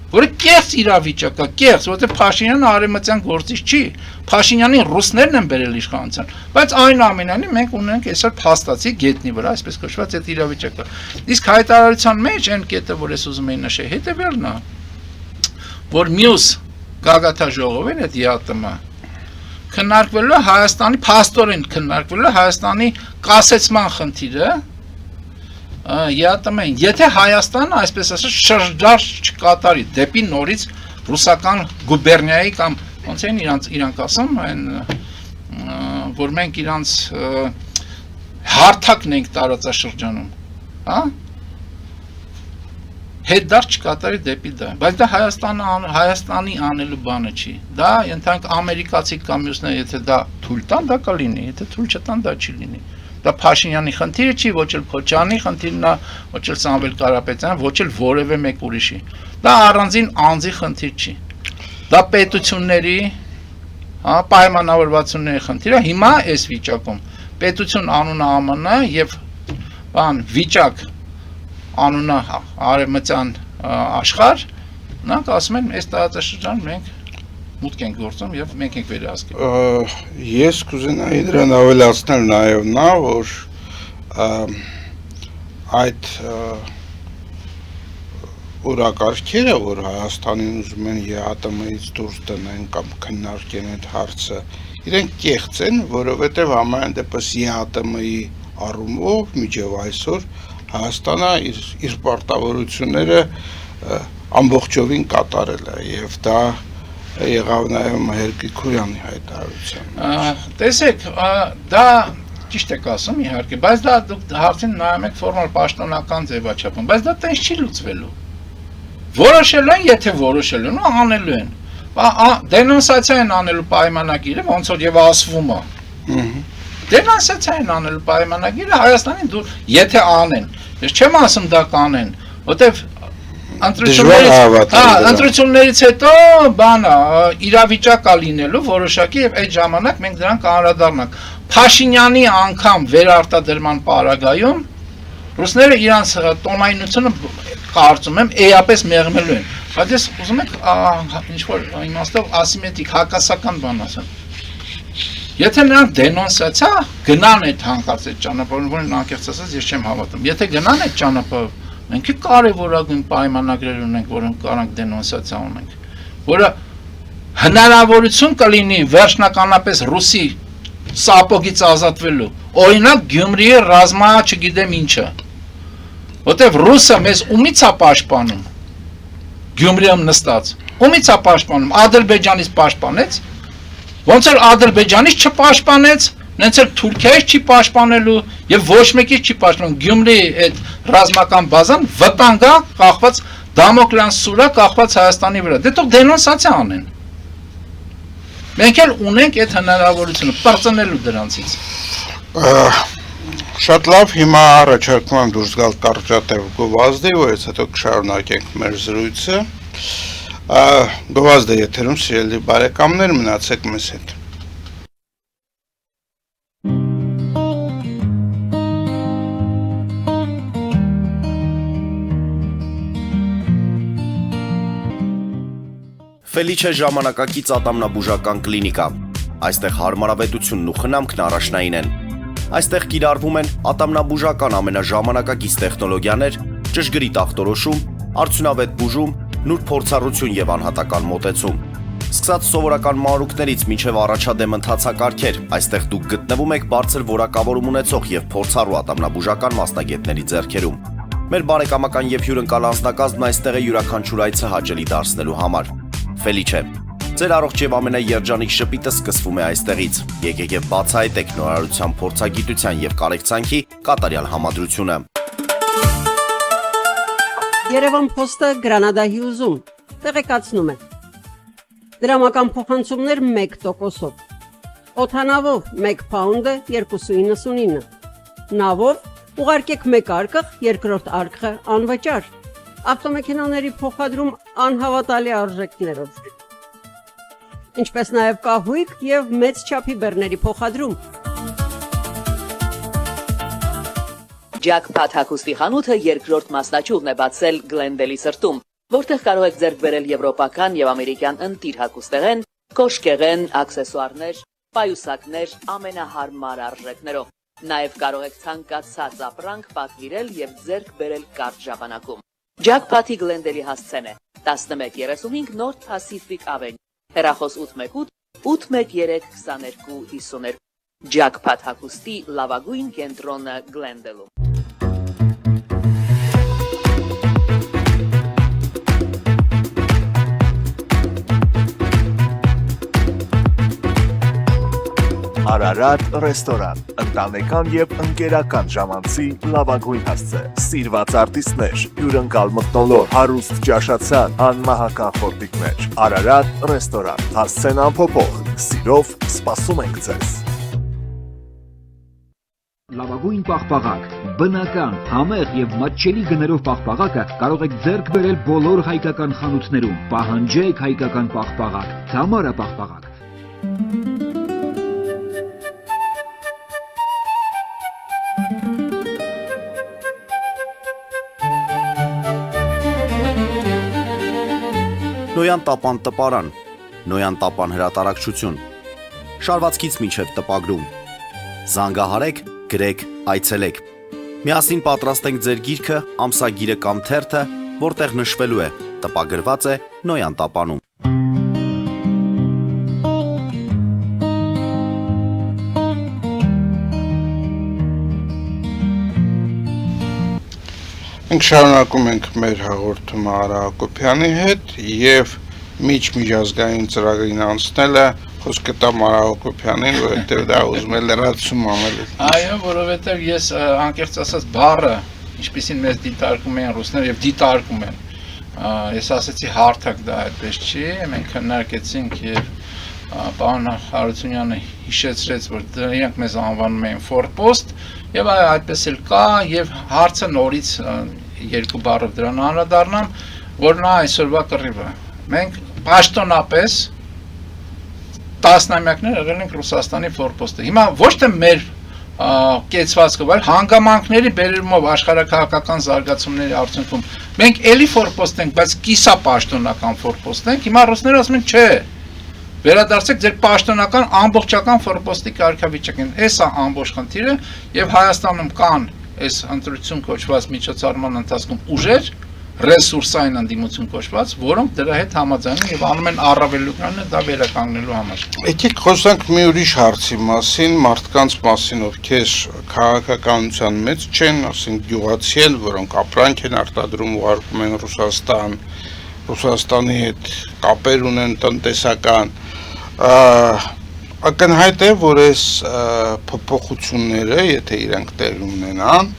[SPEAKER 2] որը կեղծ իրավիճակ է, կեղծ, որովհետև Փաշինյանը արևմտյան գործիչ չի, Փաշինյանին ռուսներն են բերել իշխանության, բայց այնուամենայնիվ մենք ունենք այսօր փաստացի գետնի վրա, այսպես կոչված այդ իրավիճակը։ Իսկ հայտարարության մեջ այն կետը, որ ես ուզում եի նշել, հետևյալն է, որ մյուս գագաթաժողովին այդ ԵԱՏՄ քննարկվելու է Հայաստանի, փաստորեն քննարկվելու է Հայաստանի կասեցման խնդիրը, ԵԱՏՄ-ին, եթե Հայաստանը, այսպես ասած, շրջար չկատարի դեպի նորից ռուսական գուբերնիայի կամ ոնց են իրանք ասում, այն որ մենք իրանց հարթակն ենք տարածաշրջանում, հա? Հետդարձ չկատարի դեպի դա, բայց դա Հայաստանի անելու բանը չի, դա ենթանք ամերիկացի կամ մյուսները, եթե դա թույլ տան, դա կլինի, եթե թույլ չտան, դա չի լինի։ Դա Փաշինյանի խնդիրը չի, ոչ էլ Քոչարյանի խնդիրն է, ոչ էլ Սամվել Կարապետյանի, ոչ էլ որևէ մեկ ուրիշի։ Դա առանձին անձի խնդիր չի։ Դա պետությունների, պայմանավորվածությունների խնդիրը։ Հիմա այս վիճակում պետություն անունը ԱՄՆ եւ վիճակ անունը արևմտյան աշխարհ, նրանք ասում են, այս տարածաշրջան մենք մուտք ենք գործում եւ մենք ենք վերահսկում։
[SPEAKER 1] Ես կուզենայի դրան ավելացնել նաեւ նա, որ այդ օրակարգերը, որ Հայաստանին ուզում են ԵԱՏՄ-ից դուրս տնեն կամ քննարկեն այդ հարցը, իրենք կեղծ են, որովհետեւ համայն դեպս ԵԱՏՄ-ի առումով միջև այսօր Հայաստանը իր պարտավորությունները ամբողջովին կատարել է եւ դա եղավ նաև Մհեր Գրիգորյանի հայտարարությամբ։
[SPEAKER 2] Տեսեք, դա ճիշտ եք ասում իհարկե, բայց դա դուք հարցին նայում եք ֆորմալ պաշտոնական ձևաչափում, բայց դա տենց չի լուծվելու։ Որոշելու են, եթե որոշելու են, անելու են։ Դենոնսացիա են անելու պայմանագիրը, ոնց որ եւ ասվում է։ Դենոնսացիա են անելու պայմանագիրը Հայաստանին դուր, եթե անեն։ Ես չեմ ասում դա կանեն, որտեվ ընտրություններից հետո բանը իրավիճակ է լինելու որոշակի եւ այդ ժամանակ մենք դրան կանդրադառնանք։ Փաշինյանի անգամ վերարտադրման պարագայում ռուսները իրանց տոնայնությունը կարծում եմ էապես մեղմելու են։ Բայց ես ուզում եք ինչ որ իմաստով ասիմետրիկ հակասական բան ասեմ։ Եթե նրանք դենոնսացիա գնան այդ հանկարծ այդ ճանապարհով, որն անկեղծ ասած ես չեմ հավատում։ Եթե գնան այդ ճանապարհով մենք կարևորագույն պայմանագրեր ունենք, որոնք կարանք դենոնսացիա ունենք, որը հնարավորություն կլինի վերջնականապես ռուսի սապոգից ազատվելու, օրինակ Գյումրիի ռազմա չգիտեմ ինչը, որտեվ ռուսը մեզ ումից է պաշտպանում, Գյումրիում նստած, ումից է պաշտպանում, Ադրբեջանից պաշտպանեց, ոնց որ Ադրբեջանից չպաշտպանեց, նենց էլ Թուրքիայից չի պաշտպանելու եւ ոչ մեկից չի պաշտպանում Գյումրիի այդ ռազմական բազան վտանգա կախված Դամոկլյան սուրա կախված Հայաստանի վրա։ Դե թող դենոնսացիա անեն։ Մենք էլ ունենք այդ հնարավորությունը պարծնելու դրանցից։
[SPEAKER 1] Շատ լավ, հիմա առաջարկում եմ դուրս գալ կարճատև գովազդի, որից հետո կշարունակենք մեր զրույցը։ Գովազդը եթերում սիրելի բարեկամներ, մնացեք մեզ հետ։
[SPEAKER 3] Ֆելիչե ժամանակակից ատամնաբուժական կլինիկա։ Այստեղ հարմարավետությունն ու խնամքն առաջնային են։ Այստեղ կիրառվում են ատամնաբուժական ամենաժամանակակից տեխնոլոգիաներ, ճշգրիտ ախտորոշում, արդյունավետ բուժում, նուրբ փորձառություն եւ անհատական մոտեցում։ Սկսած սովորական մանրուքներից մինչև առաջադեմ ընթացակարգեր, այստեղ դուք գտնվում եք բարձր որակավորում ունեցող եւ փորձառու ատամնաբուժական մասնագետների ձեռքերում։ Մեր բարեկամական եւ հյուրընկալ անձնակազմն այստեղ է յուրաքանչյուր այցը հաճելի դարձնելու համար։ Ֆելիչե, ձեր առողջ եւ ամենաերջանիկ շպիտը սկսվում է այստեղից։ Եկեք եւ բացահայտեք նորարարության փորձագիտության եւ կարեկցանքի կատարյալ համադրությունը։
[SPEAKER 4] Երևան Փոստը Գրանադայի ուզում տեղեկացնում է։ Դրամական փոխանցումներ 1%-ով։ Օդանավով 1 պաունդը 2.99։ Նավով ուղարկեք 1 արկղ, երկրորդ արկղը անվճար։ Ավտոմեքենաների փոխադրում անհավատալի արժեքներով։ Ինչպես նաև կահույք եւ մեծ չափի բեռների փոխադրում։
[SPEAKER 5] Jackpot հագուստի խանութը երկրորդ մասնաճյուղն է բացել Գլենդելի սրտում, որտեղ կարող եք ձեռք բերել եվրոպական եւ ամերիկյան ընտիր հագուստեղեն, կոշկեղեն, աքսեսուարներ, պայուսակներ ամենահարմար արժեքներով։ Նաեւ կարող եք ցանկացած ապրանք պատվիրել եւ ձեռք բերել կարճ ժամանակում։ Jackpot-ի Գլենդելի հասցեն է 1135 North Pacific Avenue, հեռախոս 818 813 2252։ Jackpot հագուստի լավագույն կենտրոնը Գլենդելում։
[SPEAKER 6] Արարատ ռեստորան, ընտանեկան եւ ընկերական ժամանցի լավագույն հասցե, սիրված արտիստներ, հյուրընկալ մթնոլորտ, հարուստ ճաշացան, անմահական խորտիկներ։ Արարատ ռեստորան, հասցեն անփոփոխ, սիրով սպասում ենք ձեզ։
[SPEAKER 7] Լավագույն պաղպաղակ, բնական, համեղ եւ մատչելի գներով պաղպաղակը կարող եք ձեռք բերել բոլոր հայկական խանութներում։ Պահանջեք հայկական պաղպաղակ, Թամարա պաղպաղակ։
[SPEAKER 3] Նոյան տապան տպարան, Նոյան տապան հրատարակչություն, շարվածքից մինչև տպագրում, զանգահարեք, գրեք, այցելեք, միասին պատրաստենք ձեր գիրքը, ամսագիրը կամ թերթը, որտեղ նշվելու է, տպագրված է Նոյան տապանում։
[SPEAKER 1] Մենք շարունակում ենք մեր հաղորդումը Արա Հակոբյանի հետ եւ միջազգային ծրագրին անցնելը խոսքը տամ Արա Հակոբյանին, որովհետեւ դա ուզում է լրացում անել։
[SPEAKER 2] Այո, որովհետեւ ես անկեղծ ասած բառը, ինչպեսին մեզ դիտարկում են ռուսները եւ դիտարկում են, ես ասացի հարթակ դա այդպես չի, մենք քննարկեցինք եւ պարոն Հարությունյանը հիշեցրեց, որ դրանք մեզ անվանում են ֆորպոստ եւ այդպես էլ կա եւ հարցը նորից երկու բառով դրան անդրադառնամ, որ նա այսօրվա կռիվը։ Մենք պաշտոնապես տասնամյակներ եղել ենք Ռուսաստանի ֆորպոստը։ Հիմա ոչ թե մեր կեցվածքով, այլ հանգամանքների բերումով աշխարհակահաղական զարգացումների արդյունքում մենք էլի ֆորպոստ ենք, բայց կիսապաշտոնական ֆորպոստ ենք։ Հիմա ռուսները ասում են, չէ, վերադարձեք ձեր պաշտոնական ամբողջական ֆորպոստի կարգավիճակին։ Էսա ամբողջ խնդիրը եւ Հայաստանում կան այս ընտրություն կոչված միջոցառման ընթացքում ուժեր, ռեսուրսային ընդդիմություն կոչված, որոնք դրա հետ համաձայն են եւ անում են առավելությունները դա վերականգնելու համար։
[SPEAKER 1] Եկեք խոսանք մի ուրիշ հարցի մասին, մարդկանց մասին, ովքեր քաղաքականության մեջ չեն, ասենք գյուղացի են, որոնք ապրանք են արտադրում, ուղարկում են Ռուսաստան, Ռուսաստանի հետ կապեր ունեն տնտեսական, ակնհայտ է, որ այս փոփոխությունները, եթե իրանք տեղ ունենան,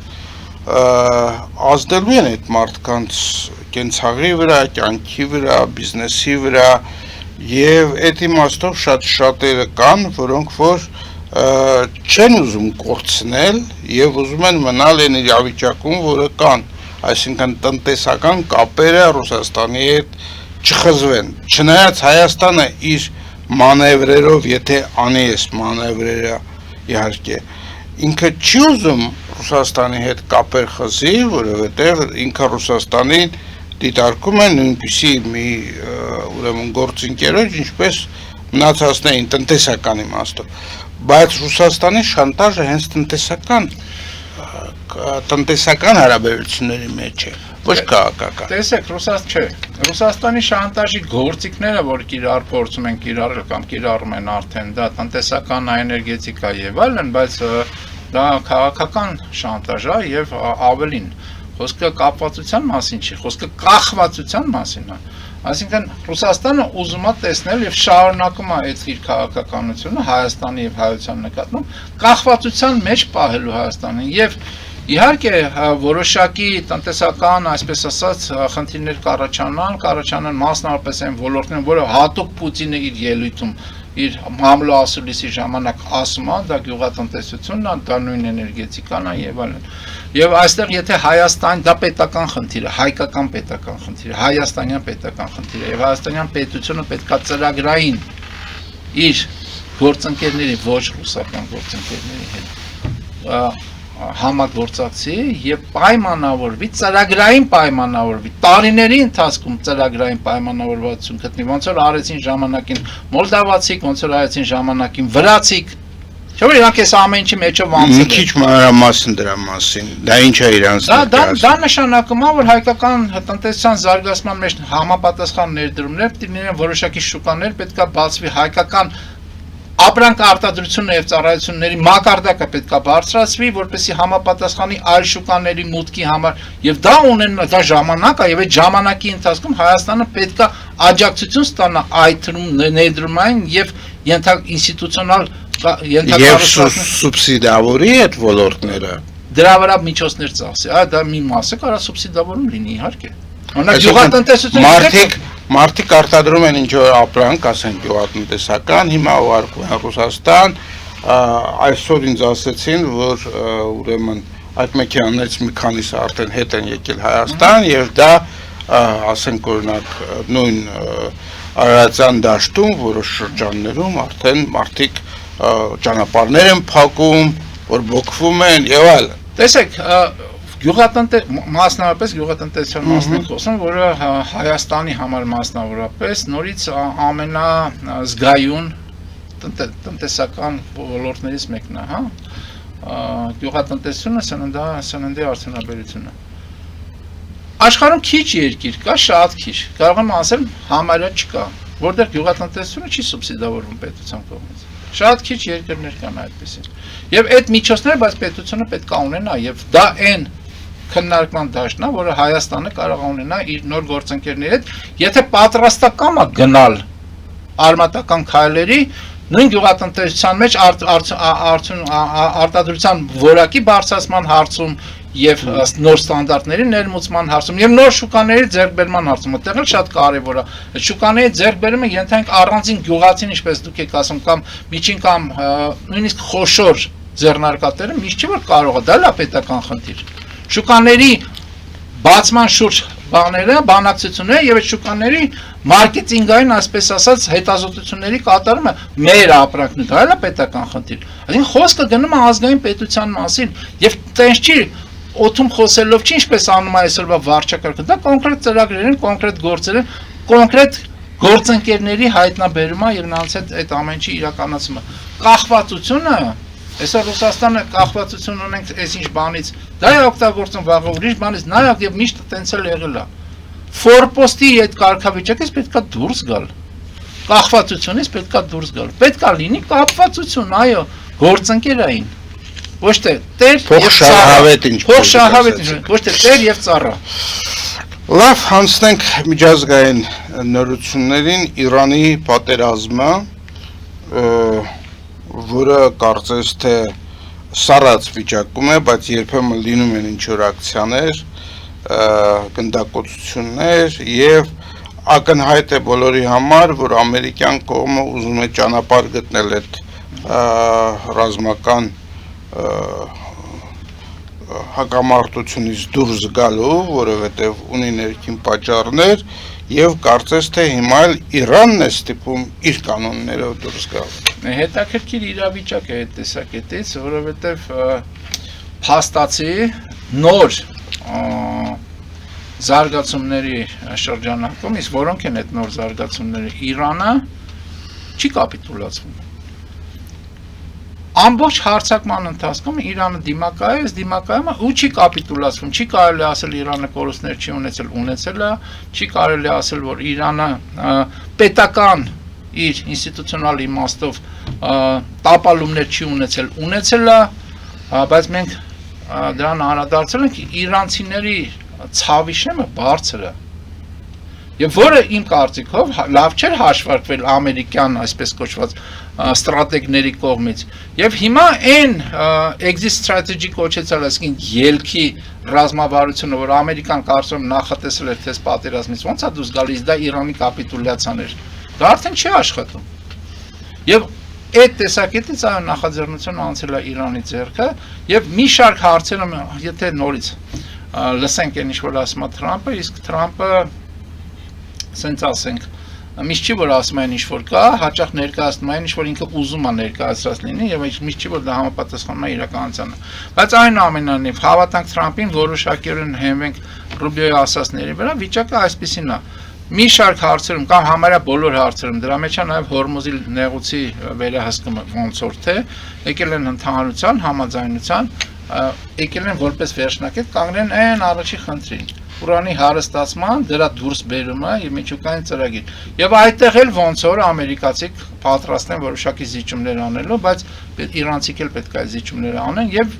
[SPEAKER 1] ազդելու են այդ մարդկանց կենցաղի վրա, կյանքի վրա, բիզնեսի վրա եւ այդ իմաստով շատ շատերը կան, որոնք որ չեն ուզում կորցնել եւ ուզում են մնալ այն իրավիճակում, որը կան, այսինքն տնտեսական կապերը Ռուսաստանի հետ չխզվեն, չնայած Հայաստանը իր մանևրերով, եթե անի այս մանևրերը իհարկե, ինքը չի ուզում Ռուսաստանի հետ կապեր խզի, որովհետև ինքը Ռուսաստանին դիտարկում է նույնպիսի մի ուրեմն գործընկերոջ, ինչպես մնացածներին տնտեսական իմաստով, բայց Ռուսաստանի շանտաժը հենց տնտեսական հարաբերությունների մեջ է, ոչ քաղաքական։
[SPEAKER 2] Տեսեք, Ռուսաստանի շանտաժի գործիքները, որ իրար փորձում են կիրառել կամ կիրառում են արդեն, դա տնտեսական, էներգետիկա եւ այլն, բայց դա քաղաքական շանտաժ է եւ ավելին։ Խոսքը կապվածության մասին չի, խոսքը կախվածության մասին է։ Այսինքն Ռուսաստանը ուզում է տեսնել եւ շարունակում է այդ իր քաղաքականությունը Հայաստանի եւ հայության նկատմամբ կախվածության մեջ պահելու Հայաստանին եւ իհարկե որոշակի տնտեսական, այսպես ասած, խնդիրներ կառաջանան մասնավորապես այն ոլորտներում, որը հատուկ Պուտինը իր ելույթում իր մամլո ասուլիսի ժամանակ ասում է, դա գյուղատնտեսությունն է, դա նույն էներգետիկան է եւ այլն։ Եվ այստեղ եթե Հայաստան դա պետական խնդիր է, հայկական պետական խնդիր է, հայաստանյան պետական խնդիր է եւ հայաստանյան պետությունը պետքա ծրագրային իր գործընկերների, ոչ ռուսական գործընկերների հետ համագործակցի եւ պայմանավորվի, ծրագրային պայմանավորվի, տարիների ընթացքում ծրագրային պայմանավորվածություն գտնի, ոնց որ արեցին ժամանակին մոլդավացիք, ոնց որ արեցին ժամանակին վրացիք, չէ՞ որ իրանք էս ամեն ինչի մեջով անցել են։
[SPEAKER 1] Մի քիչ մանրամասն դրա մասին, դա ինչ է իրանց
[SPEAKER 2] դա նշանակում է, որ հայկական տնտեսության զարգացման մեջ համապատասխան ներդրումներ պետք է լինեն, որոշակի շուկաներ պետք է բացվի, հայկական ապրանք արտադրությունը եւ ծառայությունների մակարդակը պետք է բարձրացվի, որպեսզի համապատասխանի այլ շուկաների մուտքի համար եւ դա ունենա դա ժամանակ է եւ այդ ժամանակի ընթացքում Հայաստանը պետք է աջակցություն ստանա այդ ներդրումային եւ ինստիտուցիոնալ
[SPEAKER 1] եւ սուբսիդավորի այդ ոլորտները
[SPEAKER 2] դրա վրա միջոցներ ծախսի, դա մի մասը կարա սուբսիդավորում լինի իհարկե։ Օրինակ գյուղատնտեսությունը
[SPEAKER 1] Մարդիկ արտադրում են ինչ-որ ապրանք, ասենք գյուղատնտեսական, հիմա ուղարկում են Ռուսաստան, այսօր ինձ ասեցին, որ ուրեմն այդ մեքենաներից մի քանիսը արդեն հետ են եկել Հայաստան եւ դա, ասենք օրինակ նույն Արարատյան դաշտում, որոշ շրջաններում արդեն մարդիկ ճանապարհներ են փակում, որ բոկվում են եւ այլն։
[SPEAKER 2] Տեսեք, մասնավորապես գյուղատնտեսության մասն ենք խոսում, որը Հայաստանի համար մասնավորապես նորից ամենազգայուն տնտեսական ոլորտներից մեկն է, հա։ Գյուղատնտեսությունը սննդի արդյունաբերությունը։ Աշխարհում քիչ երկիր կա, շատ քիչ։ Կարող եմ ասել համարյա չկա, որտեղ գյուղատնտեսությունը չի սուբսիդավորվում պետության կողմից։ Շատ քիչ երկրներ կան այդպեսին։ Եվ այդ միջոցները բայց պետությունը պետք է ունենա եւ դա այն քննարկման դաշտն է, որը Հայաստանը կարող է ունենա իր նոր գործընկերների հետ, եթե պատրաստական է գնալ արմատական քայլերի նույն գյուղատնտեսության մեջ արտադրության որակի բարձրացման հարցում եւ նոր ստանդարտների ներմուծման հարցում եւ նոր շուկաների ձեռքբերման հարցում, այդտեղ էլ շատ կարեւոր է։ Շուկաների ձեռքբերումը ենթանք առանձին գյուղացին, ինչպես դուք եք ասում, կամ միջին կամ նույնիսկ խոշոր ձեռնարկատերը միշտ չի որ կարող է, դա լա պետական խնդիր։ Շուկաների բացման շուրջ բաները, բանակցությունները եւ այդ շուկաների մարքեթինգային, այսպես ասած, հետազոտությունների կատարումը մեր ապրանքն է, դա էլ է պետական խնդիր։ Այսինքն խոսքը գնում է ազգային պետության մասին եւ տենց չի օթում խոսելով չի ինչպես անում է այսօրվա վարչակարգը, դա կոնկրետ ծրագրեր են, կոնկրետ գործեր են, կոնկրետ գործընկերների հայտնաբերումը եւ նրանց հետ այդ ամեն ինչի իրականացումը։ Կախվածությունը Այսօր Ռուսաստանը կախվածություն ունենք այսինչ բանից, դա է օգտագործում վաղը ուրիշ բանից, նայեք եւ միշտ տենց էլ եղել է։ Ֆորպոստի այդ կարգավիճակից պետքա դուրս գալ։ Կախվածությունից պետքա դուրս գալ։ Պետքա լինի կապվածություն, այո, գործընկերային։ Ոչ թե տեր եւ ծառա։ Ոչ թե տեր եւ ծառա։
[SPEAKER 1] Լավ, հանցնենք միջազգային նորություններին Իրանի պատերազմը, որը կարծես թե սառած վիճակում է, բայց երբեմն լինում են ինչ-որ ակցիաներ, գնդակոծություններ եւ ակնհայտ է բոլորի համար, որ ամերիկյան կողմը ուզում է ճանապարհ գտնել այդ ռազմական հակամարտությունից դուրս գալու, որովհետեւ ունի ներքին պատճառներ եւ կարծես թե հիմա էլ Իրանն է ստիպում իր կանոններով դուրս գալ։
[SPEAKER 2] Հետաքրքիր իրավիճակ է այդ տեսակետից, որովհետեւ փաստացի նոր զարգացումների շրջանակում, իսկ որոնք են այդ նոր զարգացումները, Իրանը չի կապիտուլացվում։ ամբողջ հարձակման ընթացքում Իրանը դիմակայեց, դիմակայում ու չի կապիտուլացվում, չի կարելի ասել Իրանը կորուստներ չի ունեցել է, չի կարելի ասել, որ Իրանը պետական իր ինստիտուցիոնալ իմաստով տապալումներ չի ունեցել է, բայց մենք դրան անդրադարձել ենք իրանցիների ցավի շեմը բարձր է։ Եվ որը իմ կարծիքով լավ չէր հաշվարկվել ամերիկյան այսպես կոչված ստրատեգների կողմից։ Եվ հիմա այն exit strategy կոչեցել ասին ելքի ռազմավարությունը, որ ամերիկան կարծում նախատեսել էր թես պատերազմից, ոնց է դուրս գալիս, դա Իրանի կապիտուլյացիան էր։ Դա արդեն չի աշխատում։ Եվ այդ տեսակետից այո նախաձեռնությունը անցել է Իրանի ձեռքը եւ մի շարք հարցերում, եթե նորից լսենք այն ինչ որ ասում է Թրամփը, իսկ Թրամփը սենց ասենք, միշտ չի որ ասում այն ինչ որ կա, հաճախ ներկայացնում այն ինչ որ ինքը ուզում է ներկայացրած լինի եւ միշտ չի որ դա համապատասխանում է իրականությանը։ Բայց այնուամենայնիվ հավատանք Թրամփին, որոշակիորեն հենվենք Ռուբիոյի ասածների վրա, վիճակը այսպեսին է։ Մի շարք հարցերում կամ համարյա բոլոր հարցերում, դրա մեջ է նաև Հորմուզի նեղուցի վերահսկումը ոնց որ թե եկել են ընդհանրության, համաձայնության, եկել են որպես վերջնակետ կանգնեն այն առաջի խնդրին։ Ուրանի հարստացման, դրա դուրս բերումը եւ միջուկային ծրագիր։ Եվ այդտեղ էլ ոնց որ ամերիկացիք պատրաստ են որոշակի զիջումներ անելու, բայց իրանցիք էլ պետք է զիջումներ անեն եւ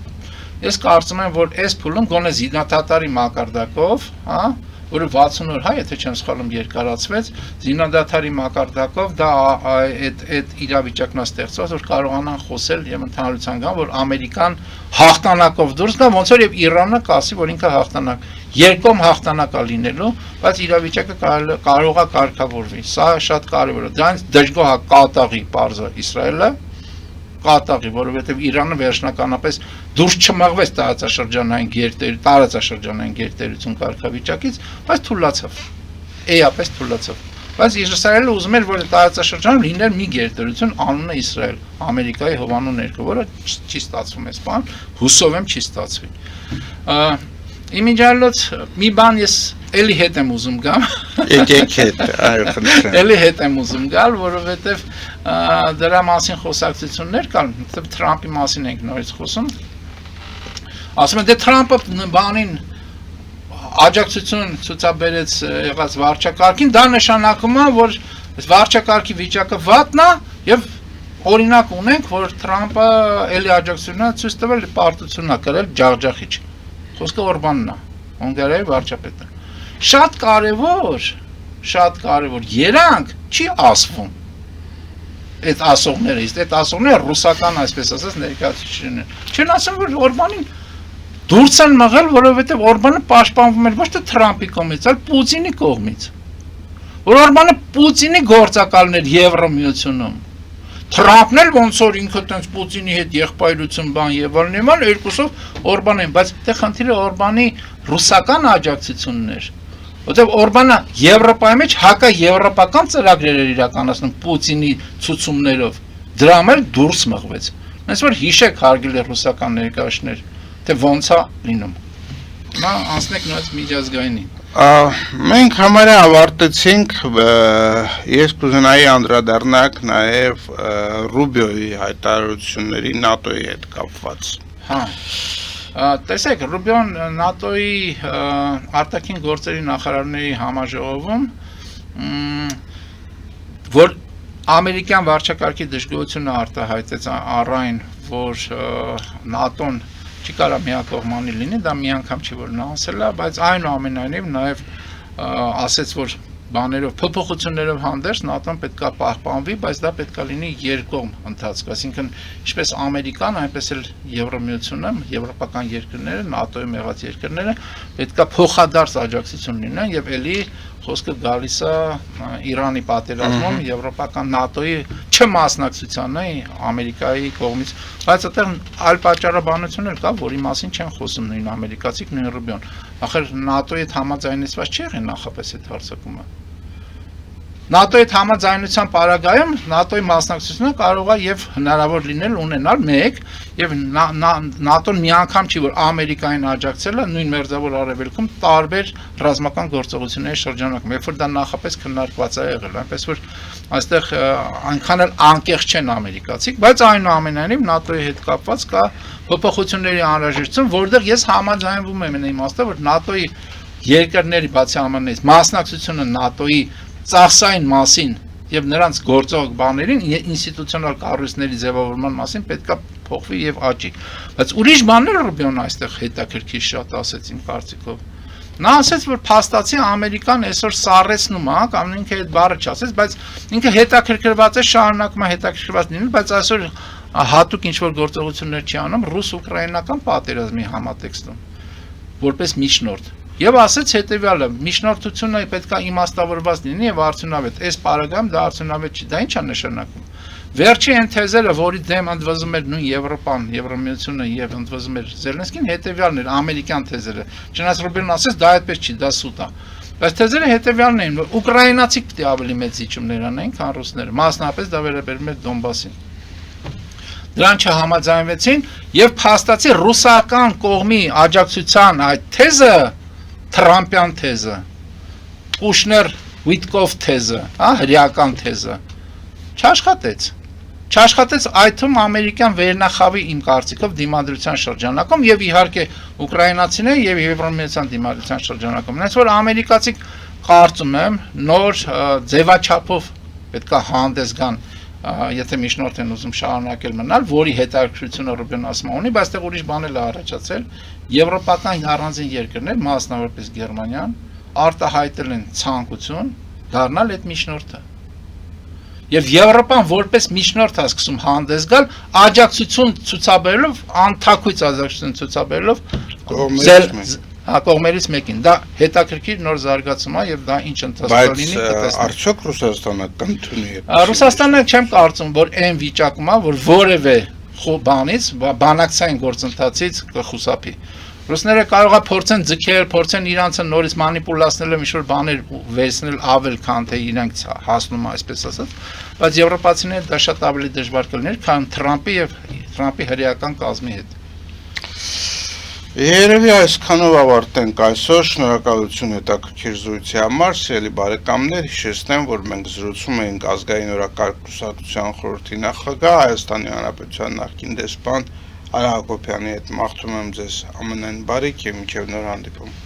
[SPEAKER 2] ես կարծում եմ, որ այս փուլում գոնե զինադատարի մակարդակով, հա, որը 60 օր, հա, եթե չեմ սխալվում, երկարացվեց, զինադատարի մակարդակով դա այդ իրավիճակն է ստեղծված, որ կարողանան խոսել եւ ընդհանրության գան, որ ամերիկան հաղթանակով դուրս գա, ոնց որ եւ Իրանը կասի, որ ինքը հաղթանակ, երկկողմ հաղթանակ է լինելու, բայց իրավիճակը կարող է կարգավորվի։ Սա շատ կարեւոր է։ Դրանից դժգոհ է կատաղի բարձր Իսրայելը, կատաղի, որովհետև Իրանը վերջնականապես դուրս չմղվեց տարածաշրջանային գերտերություն կարգավիճակից, բայց թուլացավ, էապես թուլացավ, բայց Իսրայելը ուզում էր, որ տարածաշրջանում լիներ մի գերտերություն, անունը Իսրայել, Ամերիկայի հովանու ներքո, որը չի ստացվում այս բան, հուսով եմ չի ստացվի։ Իմիջիալոց մի բան ես էլի հետ եմ ուզում գամ,
[SPEAKER 1] Եկեք հետ, այո, խնդրեմ։
[SPEAKER 2] էլի հետ եմ ուզում գալ, որովհետև դրա մասին խոսակցություններ կան, Թրամփի մասին ենք նորից խոսում, ասում են, դե Թրամփը բանին աջակցություն ցուցաբերեց եղած վարչակարգին, դա նշանակում է, որ վարչակարգի վիճակը վատն է եւ օրինակ ունենք, որ Թրամփը էլի աջակցությունը ցույց տվել պարտություն է կրել ջախջախիչ։ Խոսքը Օրբանն է, Հունգարիայի վարչապետը։ Շատ կարևոր երանք չի ասվում այդ ասողները, իսկ այդ ասողները ռուսական այսպես ասած ներկայացուցիչներ չեն ասում, որ Օրբանին դուրս են մղել, որովհետև Օրբանը պաշտպանվում էր ոչ թե Թրամփի կողմից, այլ Պուտինի կողմից, որ Օրբանը Պուտինի գործակալն էր Եվրամիությունում, Թրամփն էլ ոնց որ ինքը տենց Պուտինի հետ եղբայրություն բան եւ այլն, երկուսով Օրբանին, բայց դե խնդիրը Օրբանի ռուսական աջակցությունն էր, որտեղ Օրբանը Եվրոպայի մեջ հակաեվրոպական ծրագրեր էր իրականացնում Պուտինի ցուցումներով, դրամ էլ դուրս մղվեց։ Հենց որ հիշեք հարգելի ռուսական ներկայացներ, թե ոնց է լինում։ Հիմա անցնենք նույնիսկ միջազգայինին։
[SPEAKER 1] Մենք համարյա ավարտեցինք, ես կուզենայի անդրադառնալ նաև Ռուբիոյի հայտարարությունների ՆԱՏՕ-ի հետ կապված։
[SPEAKER 2] Հա։ Տեսեք, Ռուբիոն ՆԱՏՕ-ի արտաքին գործերի նախարարների համաժողովում, որ ամերիկյան վարչակարգի դժգոհությունը արտահայտեց առայն, որ ՆԱՏՕ-ն չի կարա միակողմանի լինի, դա մի անգամ չի որ նա ասել է, բայց այնուամենայնիվ նաև ասեց, որ բաներով, փոփոխություններով հանդերձ ՆԱՏՕ-ն պետք է պահպանվի, բայց դա պետք է լինի երկկողմ ընթացք, այսինքն ինչպես Ամերիկան, այնպես էլ Եվրամիությունը, եվրոպական երկրները, ՆԱՏՕ-ի եղած երկրները պետք է փոխադարձ աջակցություն լինեն եւ ելի խոսքը գալիս է Իրանի պատերազմում եվրոպական ՆԱՏՕ-ի չմասնակցության է Ամերիկայի կողմից, բայց այդտեղ այլ պատճառաբանություն էլ կա, որի մասին չեն խոսում նույն ամերիկացիք, նույն Ռուբիոն։ Ախր ՆԱՏՕ-ի հետ համաձայնեցված չէ նախապես այդ հարձակումը։ ՆԱՏՕ-ի հետ համաձայնության պարագայում ՆԱՏՕ-ի մասնակցությունը կարող է եւ հնարավոր լինել ունենալ մեկ եւ ՆԱՏՕ-ն մի անգամ չի որ Ամերիկային աջակցել է նույն մերձավոր արևելքում տարբեր ռազմական գործողությունների շրջանակում, երբ որ դա նախապես քննարկված է եղել, այնպես որ այստեղ այնքան էլ անկեղծ չեն ամերիկացիք, բայց այնուամենայնիվ ՆԱՏՕ-ի հետ կապված կա փոփոխությունների անհրաժեշտություն, որտեղ ես համաձայնվում եմ այն իմաստով, որ ՆԱՏՕ-ի երկրների բացի ԱՄՆ-ից մասնակցությունը ՆԱՏՕ-ի ծախսային մասին եւ նրանց գործող բաներին ինստիտուցիոնալ կառույցների ձևավորման մասին պետքա փոխվի եւ աճի, բայց ուրիշ բաներ Ռուբիոն այստեղ հետաքրքիր շատ ասեց իմ կարծիքով։ Նա ասեց, որ փաստացի Ամերիկան այսօր սառեցնում է, կամ ինքը այդ բառը չասեց, բայց ինքը հետաքրքրված է, շարունակում է հետաքրքրված լինել, բայց այսօր հատուկ ինչ-որ գործողություններ չի անում ռուս-ուկրաինական պատերազմի համատեքստում, որպես միջնորդ։ Եվ ասեց հետևյալը, միջնորդությունը պետք է իմաստավորված լինի եւ արդյունավետ։ Այս պարագայում դա արդյունավետ չի, դա ի՞նչ է նշանակում։ Վերջի այն թեզերը, որի դեմ ընդվզում էր նույն Եվրոպան, Եվրամիությունը եւ ընդվզում էր Զելենսկին, հետևյալն էր ամերիկյան թեզերը։ Չնայած Ռուբիոն ասեց, դա այդպես չի, դա սուտ է։ Բայց թեզերը հետևյալն էին, որ ուկրաինացիք պետք է ավելի մեծ իջումներ անեն, քան ռուսները, մասնապես դա վերաբերում էր Դոնբասին։ Դրան չհամաձայնվեցին եւ փաստացի ռուսական կողմի աջակցության այդ թեզը Թրամպյան թեզը, Կուշներ-Վիտկոֆ թեզը, հրեական թեզը, չաշխատեց այդում ամերիկյան վերնախավի իմ կարծիքով դիմադրության շրջանակում եւ իհարկե ուկրաինացիների եւ Եվրամիության դիմադրության շրջանակում։ Այնպես որ ամերիկացիք կարծում եմ նոր ձևաչափով պետքա հանդես գան, եթե միջնորդ են ուզում շարունակել մնալ, որի հետաքրքրությունը Ռուբիոն ասում ունի, բայց այդտեղ ուրիշ բան էլ է առաջացել։ Եվրոպական առանձին երկրներ, մասնավորապես Գերմանիան, արտահայտել են ցանկություն դառնալ այդ միջնորդը։ Եվ Եվրոպան որպես միջնորդ է սկսում հանդես գալ, աջակցություն ցուցաբերելով, անթաքույց աջակցություն ցուցաբերելով կողմերից մեկին։ Դա հետաքրքիր նոր զարգացում է եւ դա ինչ ընթացք լինի կտեսնենք։
[SPEAKER 1] Արդյոք Ռուսաստանը կընդունի։
[SPEAKER 2] Ռուսաստանը չեմ կարծում, որ այն վիճակում է, որ որևէ բանից, բանակցային գործընթացից կխուսափի։ Ռուսները կարող է փորձեն ձգել, փորձեն իրանցը նորից մանիպուլացնել եւ ինչ-որ բաներ վերցնել ավել, քան թե իրանք հասնում է, այսպես ասած, բայց եվրոպացիները դա շատ ավելի դժվար կլիներ, քան Թրամփի եւ Թրամփի հրեական կազմի հետ։
[SPEAKER 1] Երևի այսքանով ավարտենք այսօր, շնորհակալություն հետաքրքիր զրույցի համար, սիրելի բարեկամներ, հիշեցնեմ, որ մենք զրուցում էինք ազգային օրակարգ կուսակցության խորհրդի նախագահ Հայաստանի Հանրապետության նախկին դեսպան Արա Հակոբյանի հետ։ Մաղթում եմ ձեզ ամենայն բարիք եւ մինչեւ նոր հանդիպում։